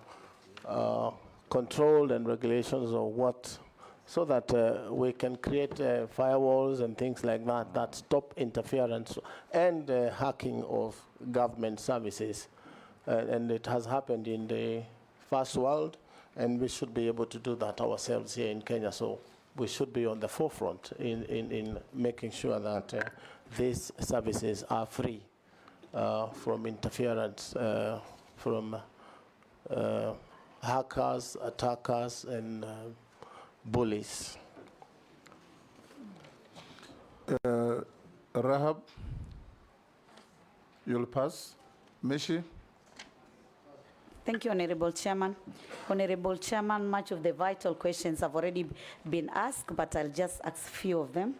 control and regulations of what, so that we can create firewalls and things like that that stop interference and hacking of government services. And it has happened in the first world, and we should be able to do that ourselves here in Kenya. So we should be on the forefront in making sure that these services are free from interference from hackers, attackers, and bullies. Rahab, you'll pass. Mishi? Thank you, Honorable Chairman. Honorable Chairman, much of the vital questions have already been asked, but I'll just ask a few of them.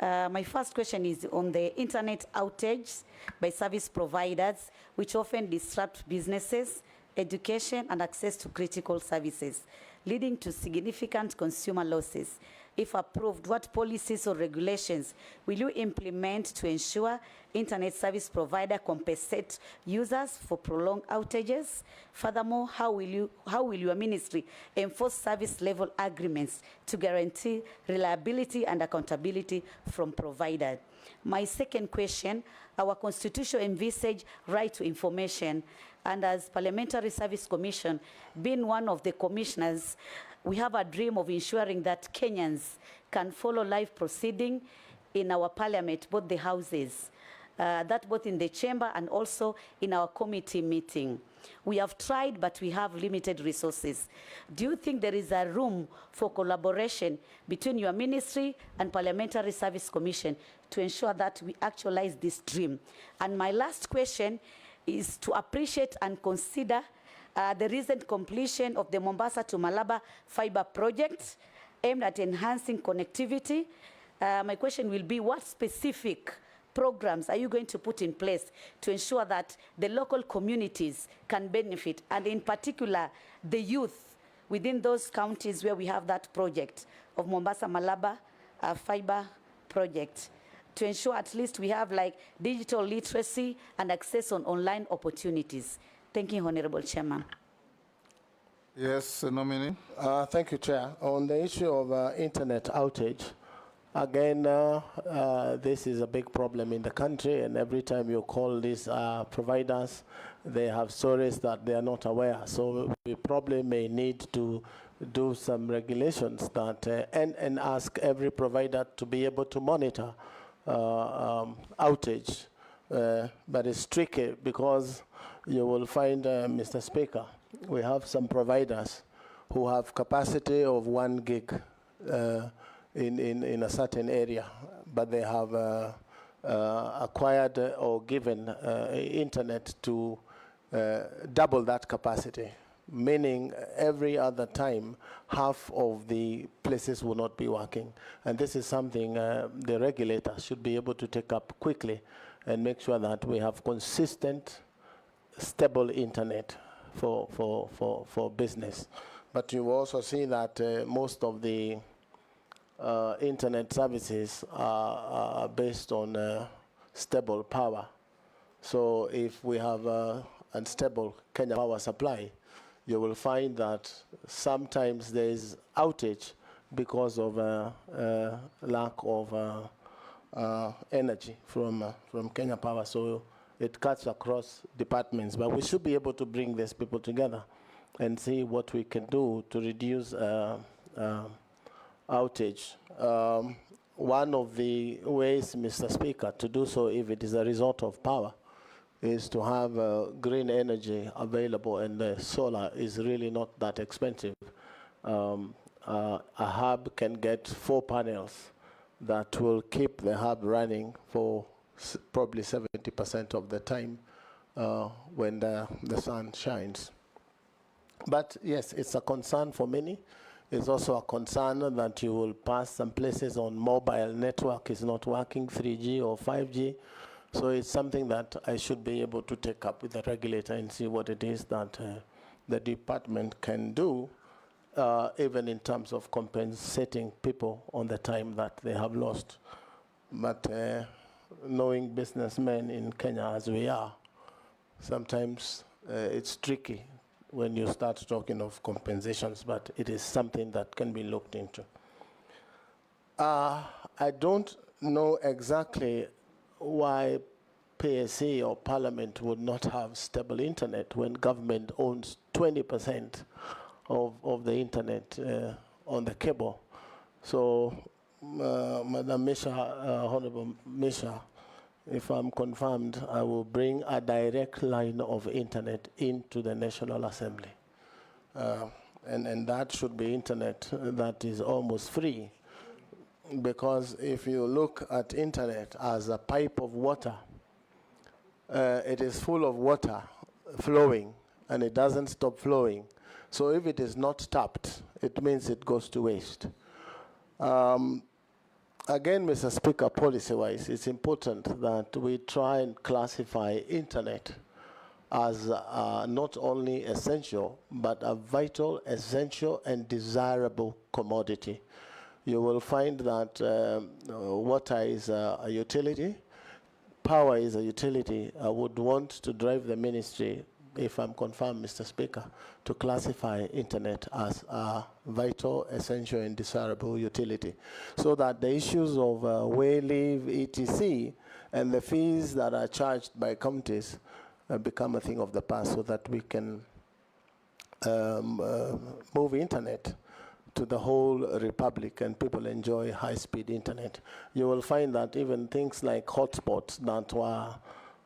My first question is on the internet outage by service providers, which often disrupt businesses, education, and access to critical services, leading to significant consumer losses. If approved, what policies or regulations will you implement to ensure internet service provider compensate users for prolonged outages? Furthermore, how will your ministry enforce service level agreements to guarantee reliability and accountability from providers? My second question, our constitution envisage right to information, and as Parliamentary Service Commission, being one of the commissioners, we have a dream of ensuring that Kenyans can follow live proceeding in our parliament, both the houses, that both in the chamber and also in our committee meeting. We have tried, but we have limited resources. Do you think there is a room for collaboration between your ministry and Parliamentary Service Commission to ensure that we actualize this dream? And my last question is to appreciate and consider the recent completion of the Mombasa to Malaba fiber project aimed at enhancing connectivity. My question will be, what specific programs are you going to put in place to ensure that the local communities can benefit, and in particular, the youth within those counties where we have that project of Mombasa Malaba fiber project, to ensure at least we have like digital literacy and access on online opportunities? Thank you, Honorable Chairman. Yes, Nominee. Thank you, Chair. On the issue of internet outage, again, this is a big problem in the country, and every time you call these providers, they have stories that they are not aware. So we probably may need to do some regulations that and ask every provider to be able to monitor outage. But it's tricky because you will find, Mr. Speaker, we have some providers who have capacity of 1 gig in a certain area, but they have acquired or given internet to double that capacity, meaning every other time half of the places will not be working. And this is something the regulator should be able to take up quickly and make sure that we have consistent, stable internet for business. But you will also see that most of the internet services are based on stable power. So if we have unstable Kenya power supply, you will find that sometimes there is outage because of lack of energy from Kenya Power. So it cuts across departments, but we should be able to bring these people together and see what we can do to reduce outage. one of the ways, Mr. Speaker, to do so if it is a result of power is to have green energy available, and solar is really not that expensive. A hub can get 4 panels that will keep the hub running for probably 70% of the time when the sun shines. But yes, it's a concern for many. It's also a concern that you will pass some places on mobile network is not working, 3G or 5G. So it's something that I should be able to take up with the regulator and see what it is that the department can do, even in terms of compensating people on the time that they have lost. But knowing businessmen in Kenya as we are, sometimes it's tricky when you start talking of compensations, but it is something that can be looked into. I don't know exactly why PSC or Parliament would not have stable internet when government owns 20% of the internet on the cable. So, Madam Misha, Honorable Misha, if I'm confirmed, I will bring a direct line of internet into the National Assembly. And that should be internet that is almost free. Because if you look at internet as a pipe of water, it is full of water flowing, and it doesn't stop flowing. So if it is not tapped, it means it goes to waste. Again, Mr. Speaker, policy-wise, it's important that we try and classify internet as not only essential, but a vital, essential, and desirable commodity. You will find that water is a utility, power is a utility. I would want to drive the ministry, if I'm confirmed, Mr. Speaker, to classify internet as a vital, essential, and desirable utility, so that the issues of way leave, etc., and the fees that are charged by counties become a thing of the past, so that we can move internet to the whole republic and people enjoy high-speed internet. You will find that even things like hotspots that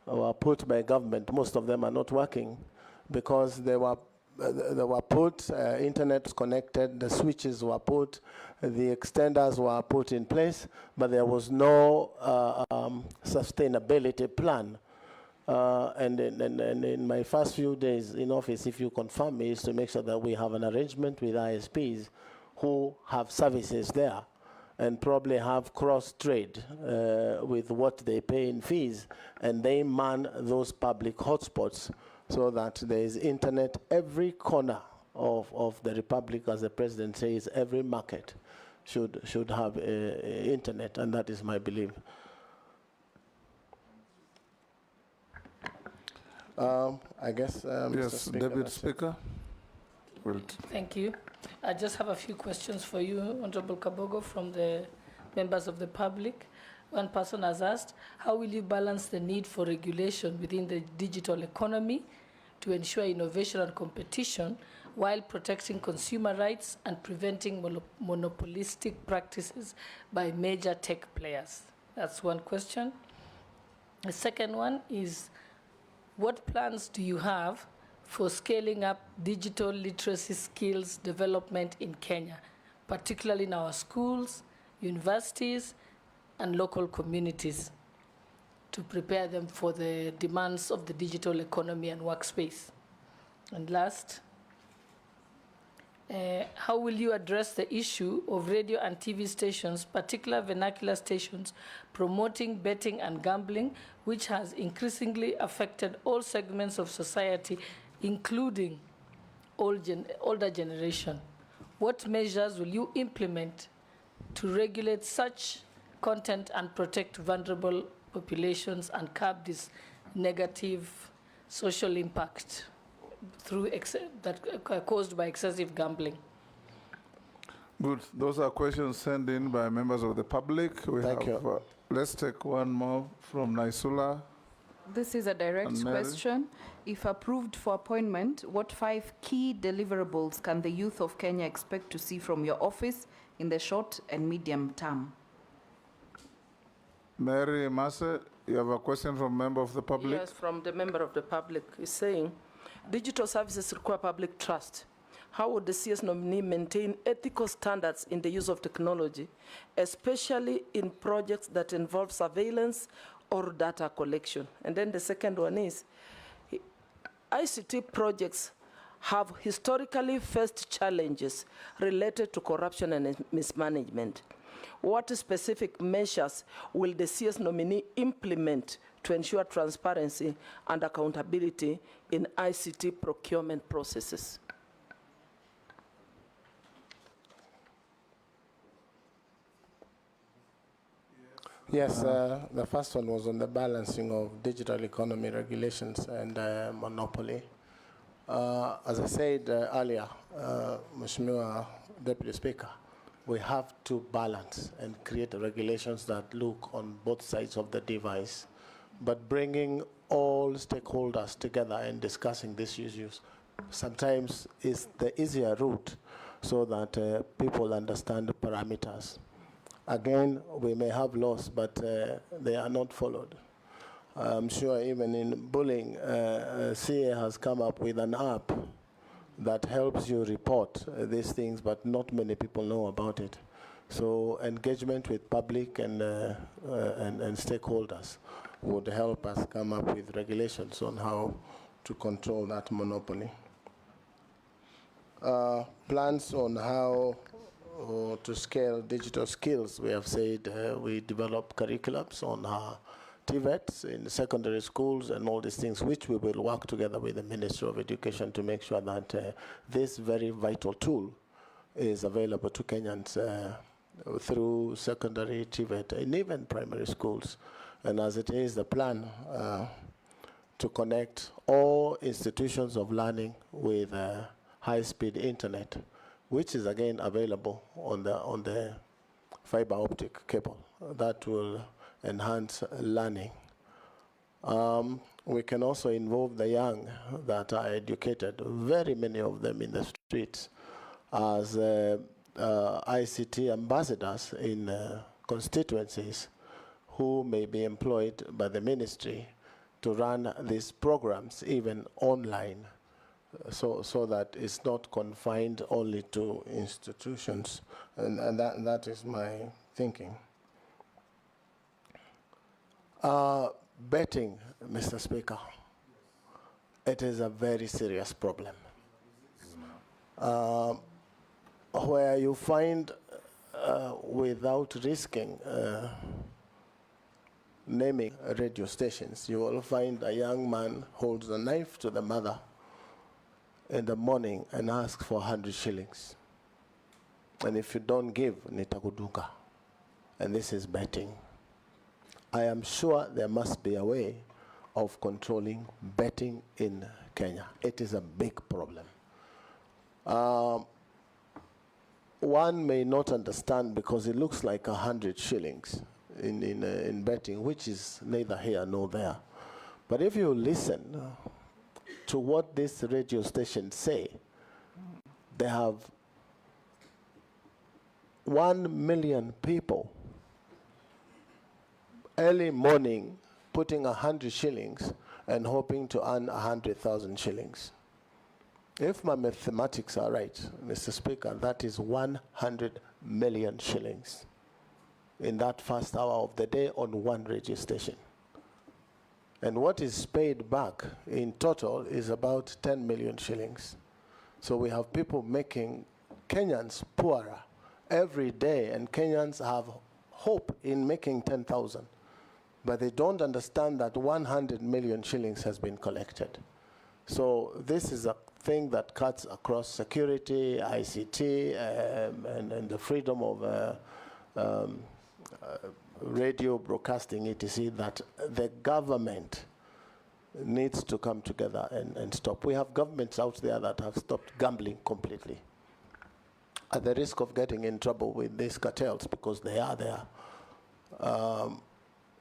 were put by government, most of them are not working because they were put, internet connected, the switches were put, the extenders were put in place, but there was no sustainability plan. And in my first few days in office, if you confirm me, is to make sure that we have an arrangement with ISPs who have services there and probably have cross-trade with what they pay in fees, and they man those public hotspots so that there is internet every corner of the republic. As the president says, every market should have internet, and that is my belief. I guess, yes, Mr. Speaker, Deputy Speaker. Thank you. I just have a few questions for you, Honorable Kabogo, from the members of the public. One person has asked, how will you balance the need for regulation within the digital economy to ensure innovation and competition while protecting consumer rights and preventing monopolistic practices by major tech players? That's one question. The second one is, what plans do you have for scaling up digital literacy skills development in Kenya, particularly in our schools, universities, and local communities, to prepare them for the demands of the digital economy and workspace? And last, how will you address the issue of radio and TV stations, particular vernacular stations, promoting betting and gambling, which has increasingly affected all segments of society, including older generation? What measures will you implement to regulate such content and protect vulnerable populations and curb this negative social impact through that caused by excessive gambling? Good. Those are questions sent in by members of the public. Thank you. Let's take one more from Naisula. This is a direct question. If approved for appointment, what 5 key deliverables can the youth of Kenya expect to see from your office in the short and medium term? Mary Masse, you have a question from member of the public? Yes, from the member of the public. Is saying, digital services require public trust. How would the CS nominee maintain ethical standards in the use of technology, especially in projects that involve surveillance or data collection? And then the second one is, ICT projects have historically faced challenges related to corruption and mismanagement. What specific measures will the CS nominee implement to ensure transparency and accountability in ICT procurement processes? Yes, the first one was on the balancing of digital economy regulations and monopoly. As I said earlier, Mheshimiwa Deputy Speaker, we have to balance and create regulations that look on both sides of the device, but bringing all stakeholders together and discussing these issues sometimes is the easier route so that people understand the parameters. Again, we may have laws, but they are not followed. I'm sure even in bullying, CA has come up with an app that helps you report these things, but not many people know about it. So engagement with public and stakeholders would help us come up with regulations on how to control that monopoly. Plans on how to scale digital skills. We have said we develop curriculums on TVETs in secondary schools and all these things, which we will work together with the Ministry of Education to make sure that this very vital tool is available to Kenyans through secondary, TVET, and even primary schools. And as it is the plan to connect all institutions of learning with high-speed internet, which is again available on the fiber optic cable. That will enhance learning. We can also involve the young that are educated, very many of them in the streets, as ICT ambassadors in constituencies who may be employed by the ministry to run these programs even online, so that it's not confined only to institutions. And that is my thinking. Betting, Mr. Speaker, it is a very serious problem. Where you find, without risking naming radio stations, you will find a young man holds a knife to the mother in the morning and asks for 100 shillings. And if you don't give, nitakuduka. And this is betting. I am sure there must be a way of controlling betting in Kenya. It is a big problem. One may not understand because it looks like 100 shillings in betting, which is neither here nor there. But if you listen to what this radio station say, they have 1 million people early morning putting 100 shillings and hoping to earn 100,000 shillings. If my mathematics are right, Mr. Speaker, that is 100 million shillings in that first hour of the day on one radio station. And what is paid back in total is about 10 million shillings. So we have people making Kenyans poorer every day, and Kenyans have hope in making 10,000. But they don't understand that 100 million shillings has been collected. So this is a thing that cuts across security, ICT, and the freedom of radio broadcasting, etc., that the government needs to come together and stop. We have governments out there that have stopped gambling completely, at the risk of getting in trouble with these cartels because they are there.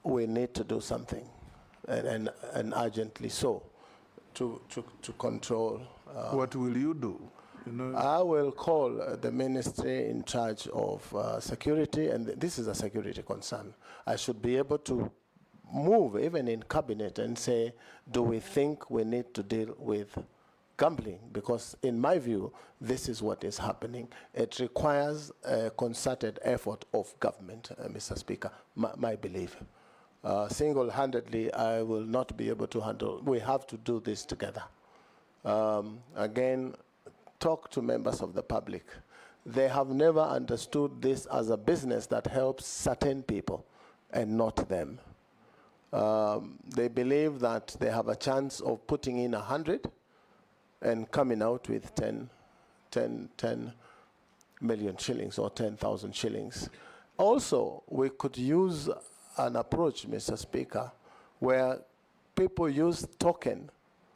We need to do something, and urgently so, to control. What will you do? I will call the ministry in charge of security, and this is a security concern. I should be able to move even in cabinet and say, do we think we need to deal with gambling? Because in my view, this is what is happening. It requires a concerted effort of government, Mr. Speaker, my belief. Single-handedly, I will not be able to handle. We have to do this together. Again, talk to members of the public. They have never understood this as a business that helps certain people and not them. They believe that they have a chance of putting in 100 and coming out with 10 million shillings or 10,000 shillings. Also, we could use an approach, Mr. Speaker, where people use token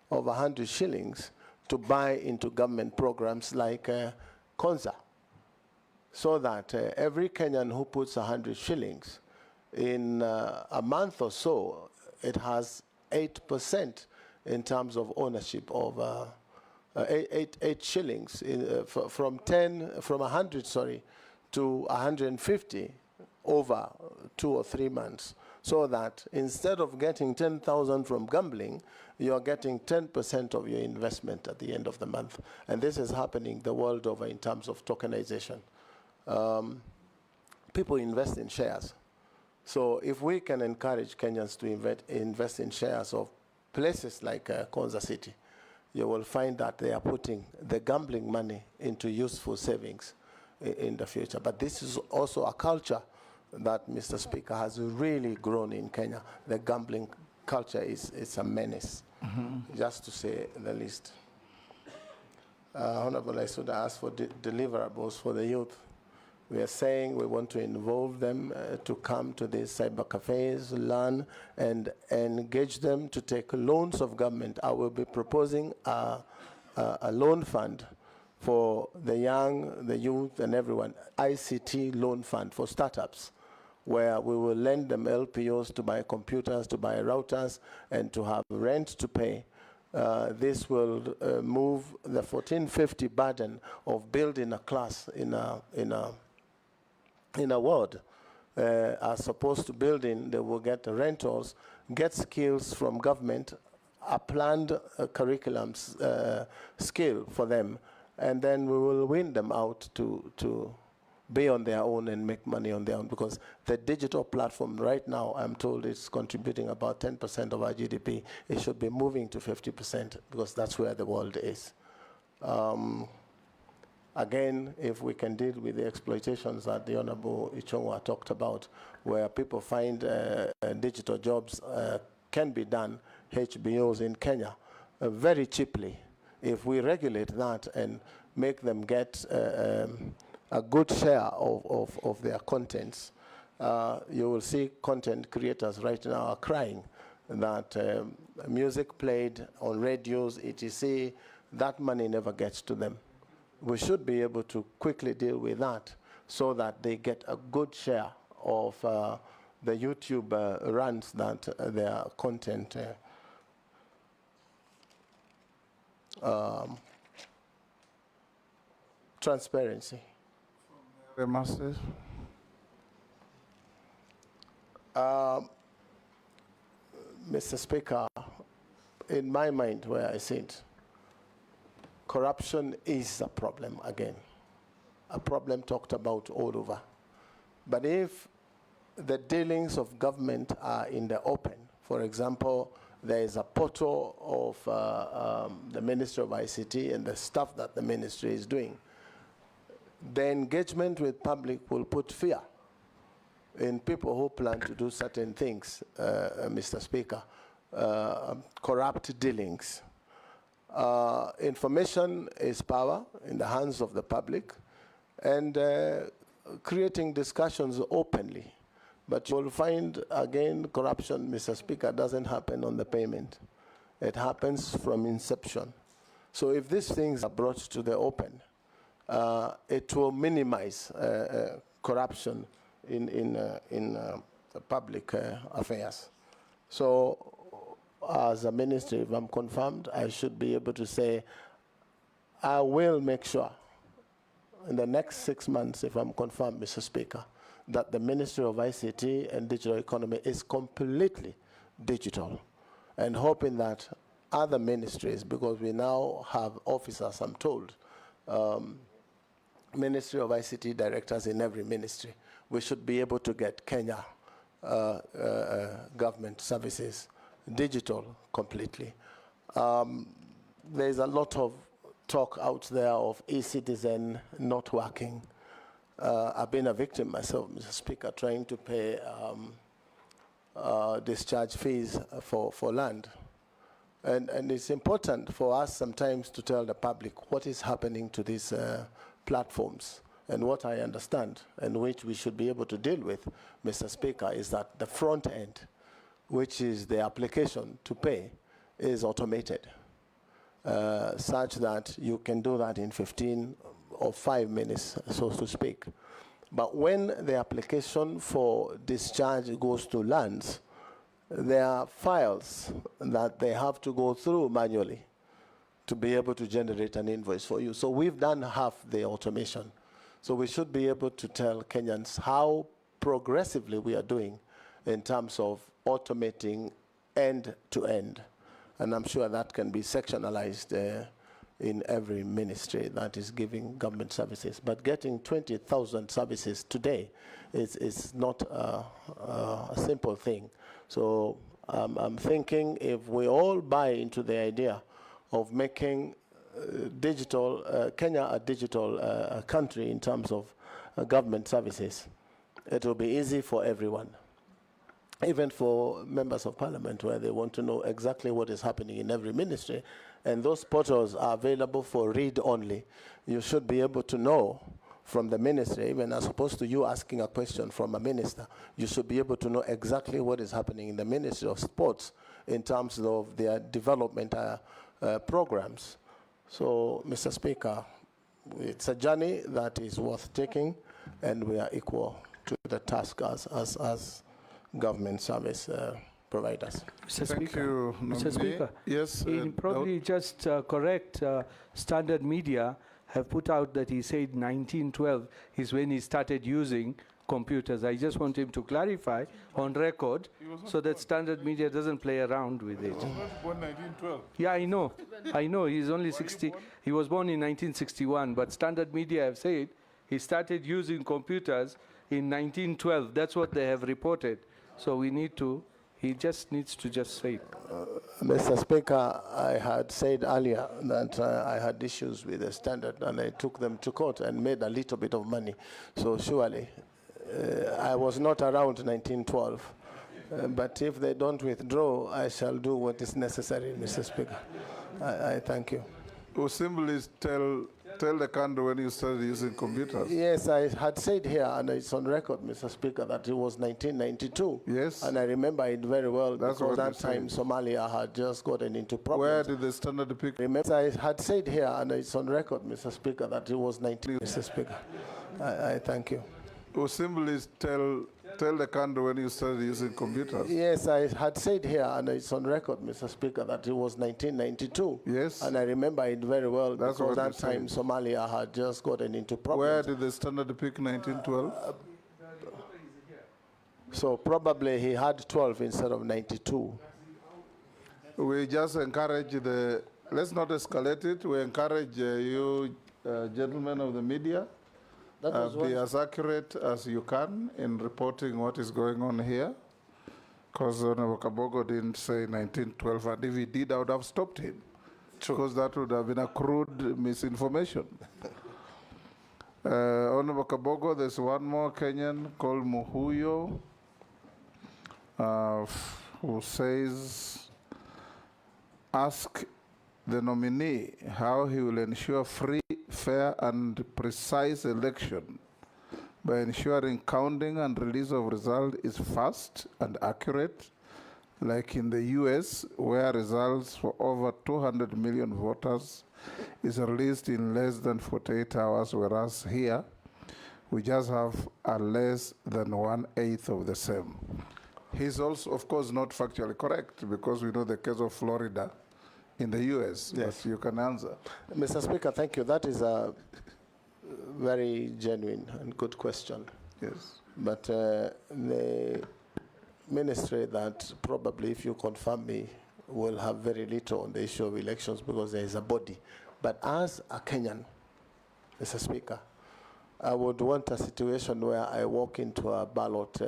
of 100 shillings to buy into government programs like Konza, so that every Kenyan who puts 100 shillings in a month or so, it has 8% in terms of ownership of 8 shillings from 100, sorry, to 150 over 2 or 3 months, so that instead of getting 10,000 from gambling, you're getting 10% of your investment at the end of the month. And this is happening the world over in terms of tokenization. People invest in shares. So if we can encourage Kenyans to invest in shares of places like Konza City, you will find that they are putting the gambling money into useful savings in the future. But this is also a culture that, Mr. Speaker, has really grown in Kenya. The gambling culture is a menace, just to say the least. Honorable, I should ask for deliverables for the youth. We are saying we want to involve them to come to these cyber cafes, learn, and engage them to take loans of government. I will be proposing a loan fund for the young, the youth, and everyone, ICT loan fund for startups, where we will lend them LPOs to buy computers, to buy routers, and to have rent to pay. This will move the 1450 burden of building a class in a ward, as opposed to building. They will get rentals, get skills from government, a planned curriculum skill for them, and then we will win them out to be on their own and make money on their own, because the digital platform right now, I'm told, is contributing about 10% of our GDP. It should be moving to 50%, because that's where the world is. Again, if we can deal with the exploitations that the Honorable Ichongwa talked about, where people find digital jobs can be done, HBOs in Kenya, very cheaply. If we regulate that and make them get a good share of their contents, you will see content creators right now are crying that music played on radios, etc., that money never gets to them. We should be able to quickly deal with that so that they get a good share of the YouTube runs that their content transparency. Mr. Speaker, in my mind, where I sit, corruption is a problem again, a problem talked about all over. But if the dealings of government are in the open, for example, there is a portal of the Ministry of ICT and the stuff that the ministry is doing, the engagement with public will put fear in people who plan to do certain things, Mr. Speaker, corrupt dealings. Information is power in the hands of the public, and creating discussions openly. But you will find, again, corruption, Mr. Speaker, doesn't happen on the payment. It happens from inception. So if these things are brought to the open, it will minimize corruption in public affairs. So as a ministry, if I'm confirmed, I should be able to say I will make sure in the next 6 months, if I'm confirmed, Mr. Speaker, that the Ministry of ICT and Digital Economy is completely digital, and hoping that other ministries, because we now have officers, I'm told, Ministry of ICT directors in every ministry, we should be able to get Kenya government services digital completely. There's a lot of talk out there of e-citizen not working. I've been a victim myself, Mr. Speaker, trying to pay discharge fees for land. And it's important for us sometimes to tell the public what is happening to these platforms. And what I understand, and which we should be able to deal with, Mr. Speaker, is that the front end, which is the application to pay, is automated, such that you can do that in 15 or 5 minutes, so to speak. But when the application for discharge goes to lands, there are files that they have to go through manually to be able to generate an invoice for you. So we've done half the automation. So we should be able to tell Kenyans how progressively we are doing in terms of automating end to end. And I'm sure that can be sectionalized in every ministry that is giving government services. But getting 20,000 services today is not a simple thing. So I'm thinking if we all buy into the idea of making Kenya a digital country in terms of government services, it will be easy for everyone, even for members of parliament, where they want to know exactly what is happening in every ministry. And those portals are available for read only. You should be able to know from the ministry, even as opposed to you asking a question from a minister, you should be able to know exactly what is happening in the Ministry of Sports in terms of their development programs. So, Mr. Speaker, it's a journey that is worth taking, and we are equal to the task as government service providers. Mr. Thank you, Mr. Speaker. Yes. Probably just correct, Standard Media have put out that he said 1912 is when he started using computers. I just want him to clarify on record so that Standard Media doesn't play around with it. He was born 1912. Yeah, I know. I know. He's only 60. He was born in 1961, but Standard Media have said he started using computers in 1912. That's what they have reported. So we need to, he just needs to just say it. Mr. Speaker, I had said earlier that I had issues with the Standard, and I took them to court and made a little bit of money. So surely, I was not around 1912. But if they don't withdraw, I shall do what is necessary, Mr. Speaker. I thank you. We'll simply tell the country when you started using computers. Yes, I had said here, and it's on record, Mr. Speaker, that it was 1992. Yes. And I remember it very well. That's because what that time Somalia had just gotten into problems. Where did the Standard pick? Remember, I had said here, and it's on record, Mr. Speaker, that it was 19. Mr. Speaker, I thank you. We'll simply tell the country when you started using computers. Yes, I had said here, and it's on record, Mr. Speaker, that it was 1992. Yes. And I remember it very well. That's because what that time Somalia had just gotten into problems. Where did the Standard pick 1912? So probably he had 12 instead of 92. We just encourage let's not escalate it. We encourage you, gentlemen of the media, be as accurate as you can in reporting what is going on here. Because Honorable Kabogo didn't say 1912, and if he did, I would have stopped him. Because that would have been a crude misinformation. Honorable Kabogo, there's one more Kenyan called Muhuyo, who says, ask the nominee how he will ensure free, fair, and precise election by ensuring counting and release of result is fast and accurate, like in the US, where results for over 200 million voters is released in less than 48 hours, whereas here, we just have a less than 1/8 of the same. He's also, of course, not factually correct, because we know the case of Florida in the US, Yes. but you can answer. Mr. Speaker, thank you. That is a very genuine and good question. Yes. But the ministry that probably, if you confirm me, will have very little on the issue of elections because there is a body. But as a Kenyan, Mr. Speaker, I would want a situation where I walk into a ballot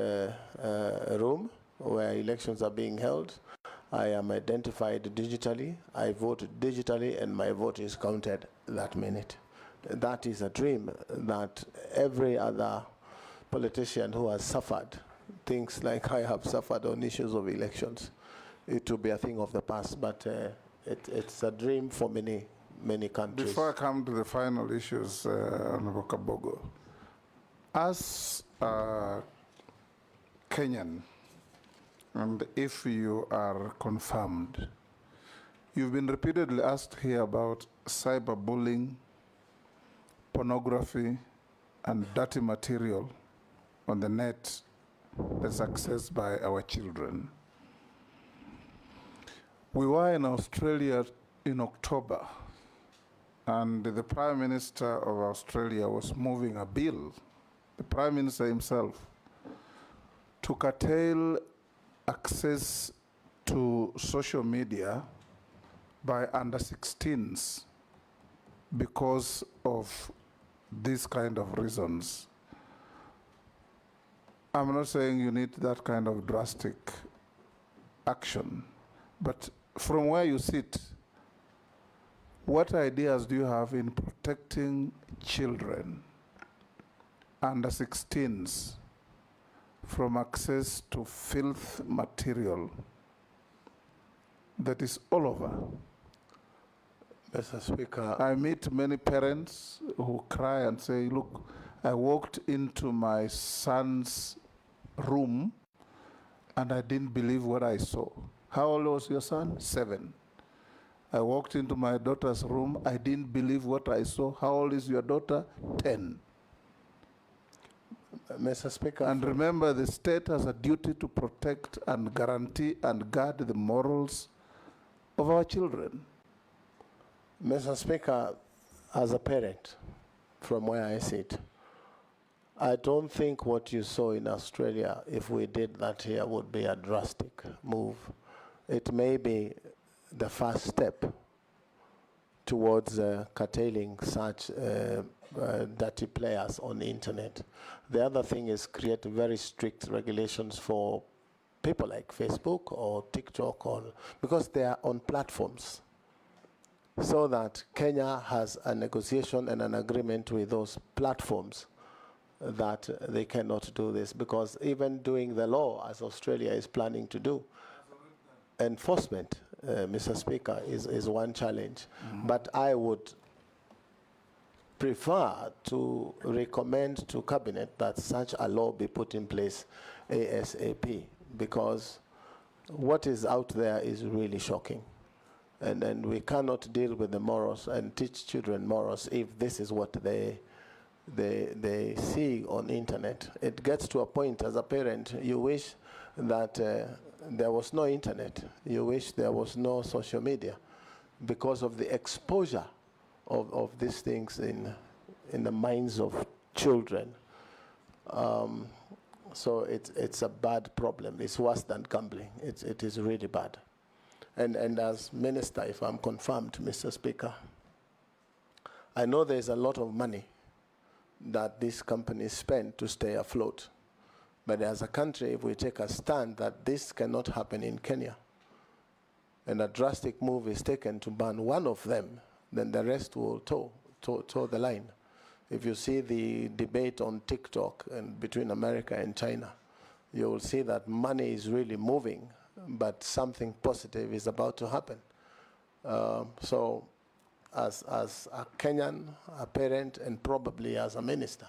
room where elections are being held. I am identified digitally, I vote digitally, and my vote is counted that minute. That is a dream that every other politician who has suffered things like I have suffered on issues of elections, it will be a thing of the past, but it's a dream for many countries. Before I come to the final issues, Honorable Kabogo, as a Kenyan, and if you are confirmed, you've been repeatedly asked here about cyberbullying, pornography, and dirty material on the net that's accessed by our children. We were in Australia in October, and the Prime Minister of Australia was moving a bill, the Prime Minister himself, to curtail access to social media by under 16s because of these kind of reasons. I'm not saying you need that kind of drastic action, but from where you sit, what ideas do you have in protecting children under 16s from access to filth material that is all over? Mr. Speaker, I meet many parents who cry and say, look, I walked into my son's room and I didn't believe what I saw. How old was your son? 7. I walked into my daughter's room, I didn't believe what I saw. How old is your daughter? 10. Mr. Speaker. And remember, the state has a duty to protect and guarantee and guard the morals of our children. Mr. Speaker, as a parent, from where I sit, I don't think what you saw in Australia, if we did that here, would be a drastic move. It may be the first step towards curtailing such dirty players on the internet. The other thing is create very strict regulations for people like Facebook or TikTok, because they are on platforms, so that Kenya has a negotiation and an agreement with those platforms that they cannot do this, because even doing the law, as Australia is planning to do, enforcement, Mr. Speaker, is one challenge. But I would prefer to recommend to Cabinet that such a law be put in place ASAP, because what is out there is really shocking. And we cannot deal with the morals and teach children morals if this is what they see on internet. It gets to a point as a parent, you wish that there was no internet. You wish there was no social media, because of the exposure of these things in the minds of children. So it's a bad problem. It's worse than gambling. It is really bad. And as minister, if I'm confirmed, Mr. Speaker, I know there's a lot of money that these companies spend to stay afloat. But as a country, if we take a stand that this cannot happen in Kenya, and a drastic move is taken to ban one of them, then the rest will toe the line. If you see the debate on TikTok and between America and China, you will see that money is really moving, but something positive is about to happen. So as a Kenyan, a parent, and probably as a minister,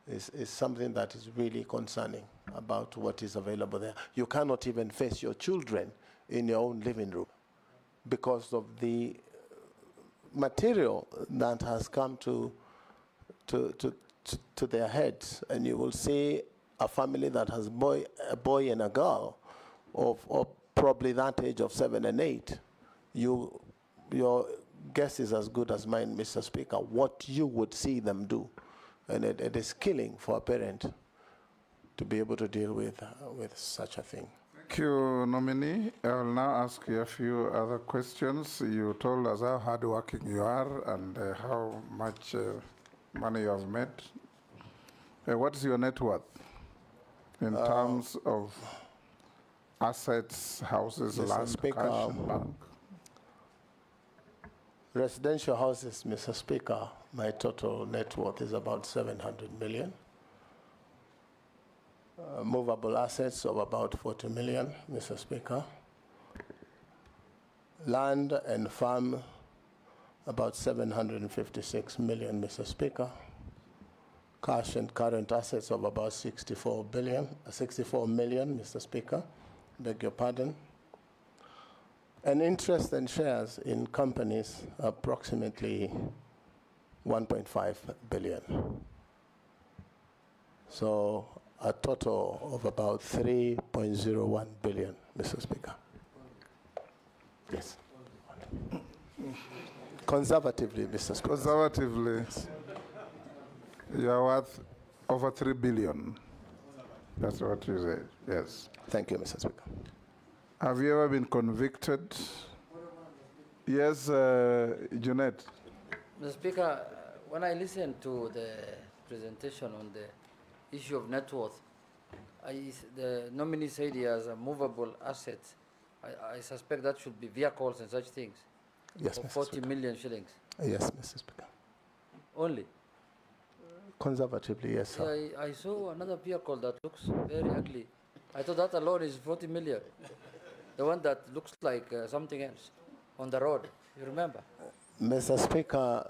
is something that is really concerning about what is available there. You cannot even face your children in your own living room because of the material that has come to their heads. And you will see a family that has a boy and a girl of probably that age of 7 and 8. You your guess is as good as mine, Mr. Speaker, what you would see them do. And it is killing for a parent to be able to deal with such a thing. Thank you, nominee. I will now ask you a few other questions. You told us how hardworking you are and how much money you have made. What is your net worth in terms of assets, houses, Mr. land, Speaker, cash, and bank? Residential houses, Mr. Speaker, my total net worth is about 700 million. Movable assets of about 40 million, Mr. Speaker. Land and farm, about 756 million, Mr. Speaker. Cash and current assets of about 64 million, Mr. Speaker. Beg your pardon. And interest and shares in companies, approximately 1.5 billion. So a total of about 3.01 billion, Mr. Speaker. Yes. Conservatively, Mr. Speaker. Conservatively, yes. You are worth over 3 billion. That's what you said, yes. Thank you, Mr. Speaker. Have you ever been convicted? Yes, Junet. Mr. Speaker, when I listened to the presentation on the issue of net worth, the nominee said he has a movable asset. I suspect that should be vehicles and such things. Yes, for Mr. 40 Speaker. million shillings. Yes, Mr. Speaker. Only? Conservatively, yes, sir. Yeah, I saw another vehicle that looks very ugly. I thought that alone is 40 million. The one that looks like something else on the road. You remember? Mr. Speaker,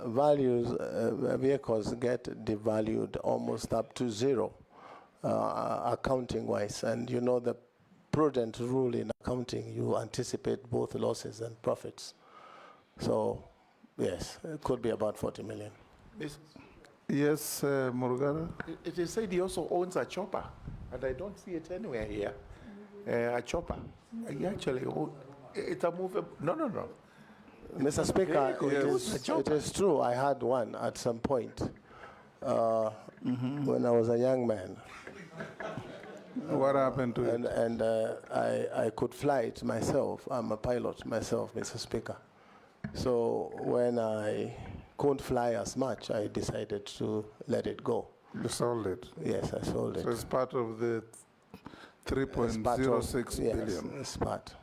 vehicles get devalued almost up to zero, accounting-wise. And you know the prudent rule in accounting, you anticipate both losses and profits. So, yes, it could be about 40 million. Yes, Murugara? It is said he also owns a chopper, and I don't see it anywhere here. A chopper. He actually owns, it's a movable, no. Mr. Speaker, it is true. I had one at some point when I was a young man. What happened to it? And I could fly it myself. I'm a pilot myself, Mr. Speaker. So when I couldn't fly as much, I decided to let it go. You sold it? Yes, I sold it. So it's part of the 3.06 billion. Yes, it's part.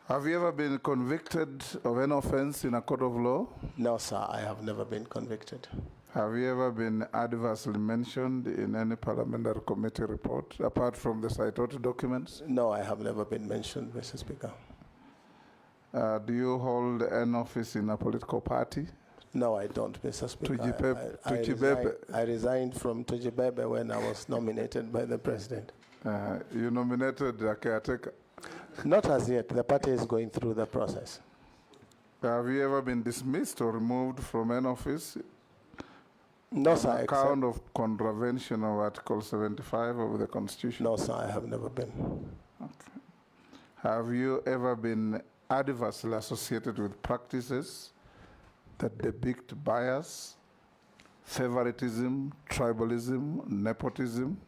Have you ever been convicted of an offense in a court of law? No, sir, I have never been convicted. Have you ever been adversely mentioned in any parliamentary committee report, apart from the cited documents? No, I have never been mentioned, Mr. Speaker. Do you hold an office in a political party? No, I don't, Mr. Speaker. I resigned from Tujibebe when I was nominated by the president. You nominated a caretaker? Not as yet. The party is going through the process. Have you ever been dismissed or removed from an office? No, sir. On account of contravention of Article 75 of the Constitution? No, sir, I have never been. Okay. Have you ever been adversely associated with practices that depict bias, favoritism, tribalism, nepotism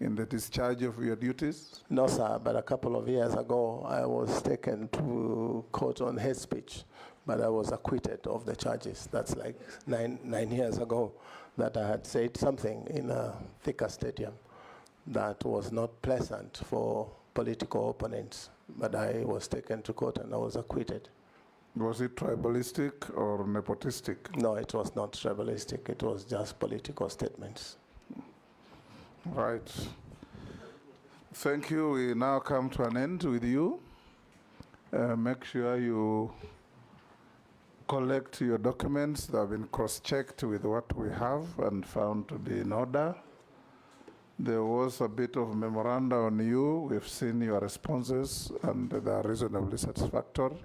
in the discharge of your duties? No, sir, but a couple of years ago, I was taken to court on hate speech, but I was acquitted of the charges. That's like nine years ago that I had said something in a Thika Stadium that was not pleasant for political opponents, but I was taken to court and I was acquitted. Was it tribalistic or nepotistic? No, it was not tribalistic. It was just political statements. Right. Thank you. We now come to an end with you. Make sure you collect your documents that have been cross-checked with what we have and found to be in order. There was a bit of memoranda on you. We've seen your responses and they are reasonably satisfactory.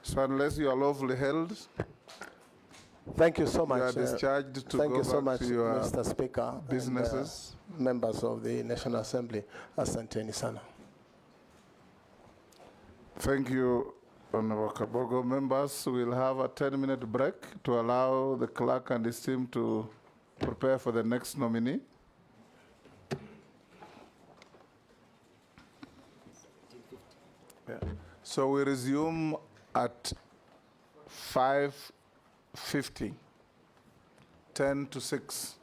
So unless you are lawfully held, thank you so much. You are discharged to thank go you so back much, to your Mr. Speaker, businesses. And, members of the National Assembly. Asanteni sana. Thank you. Honorable Kabogo, members will have a 10-minute break to allow the clerk and his team to prepare for the next nominee. Yeah. So we resume at 5:50, 10 to 6.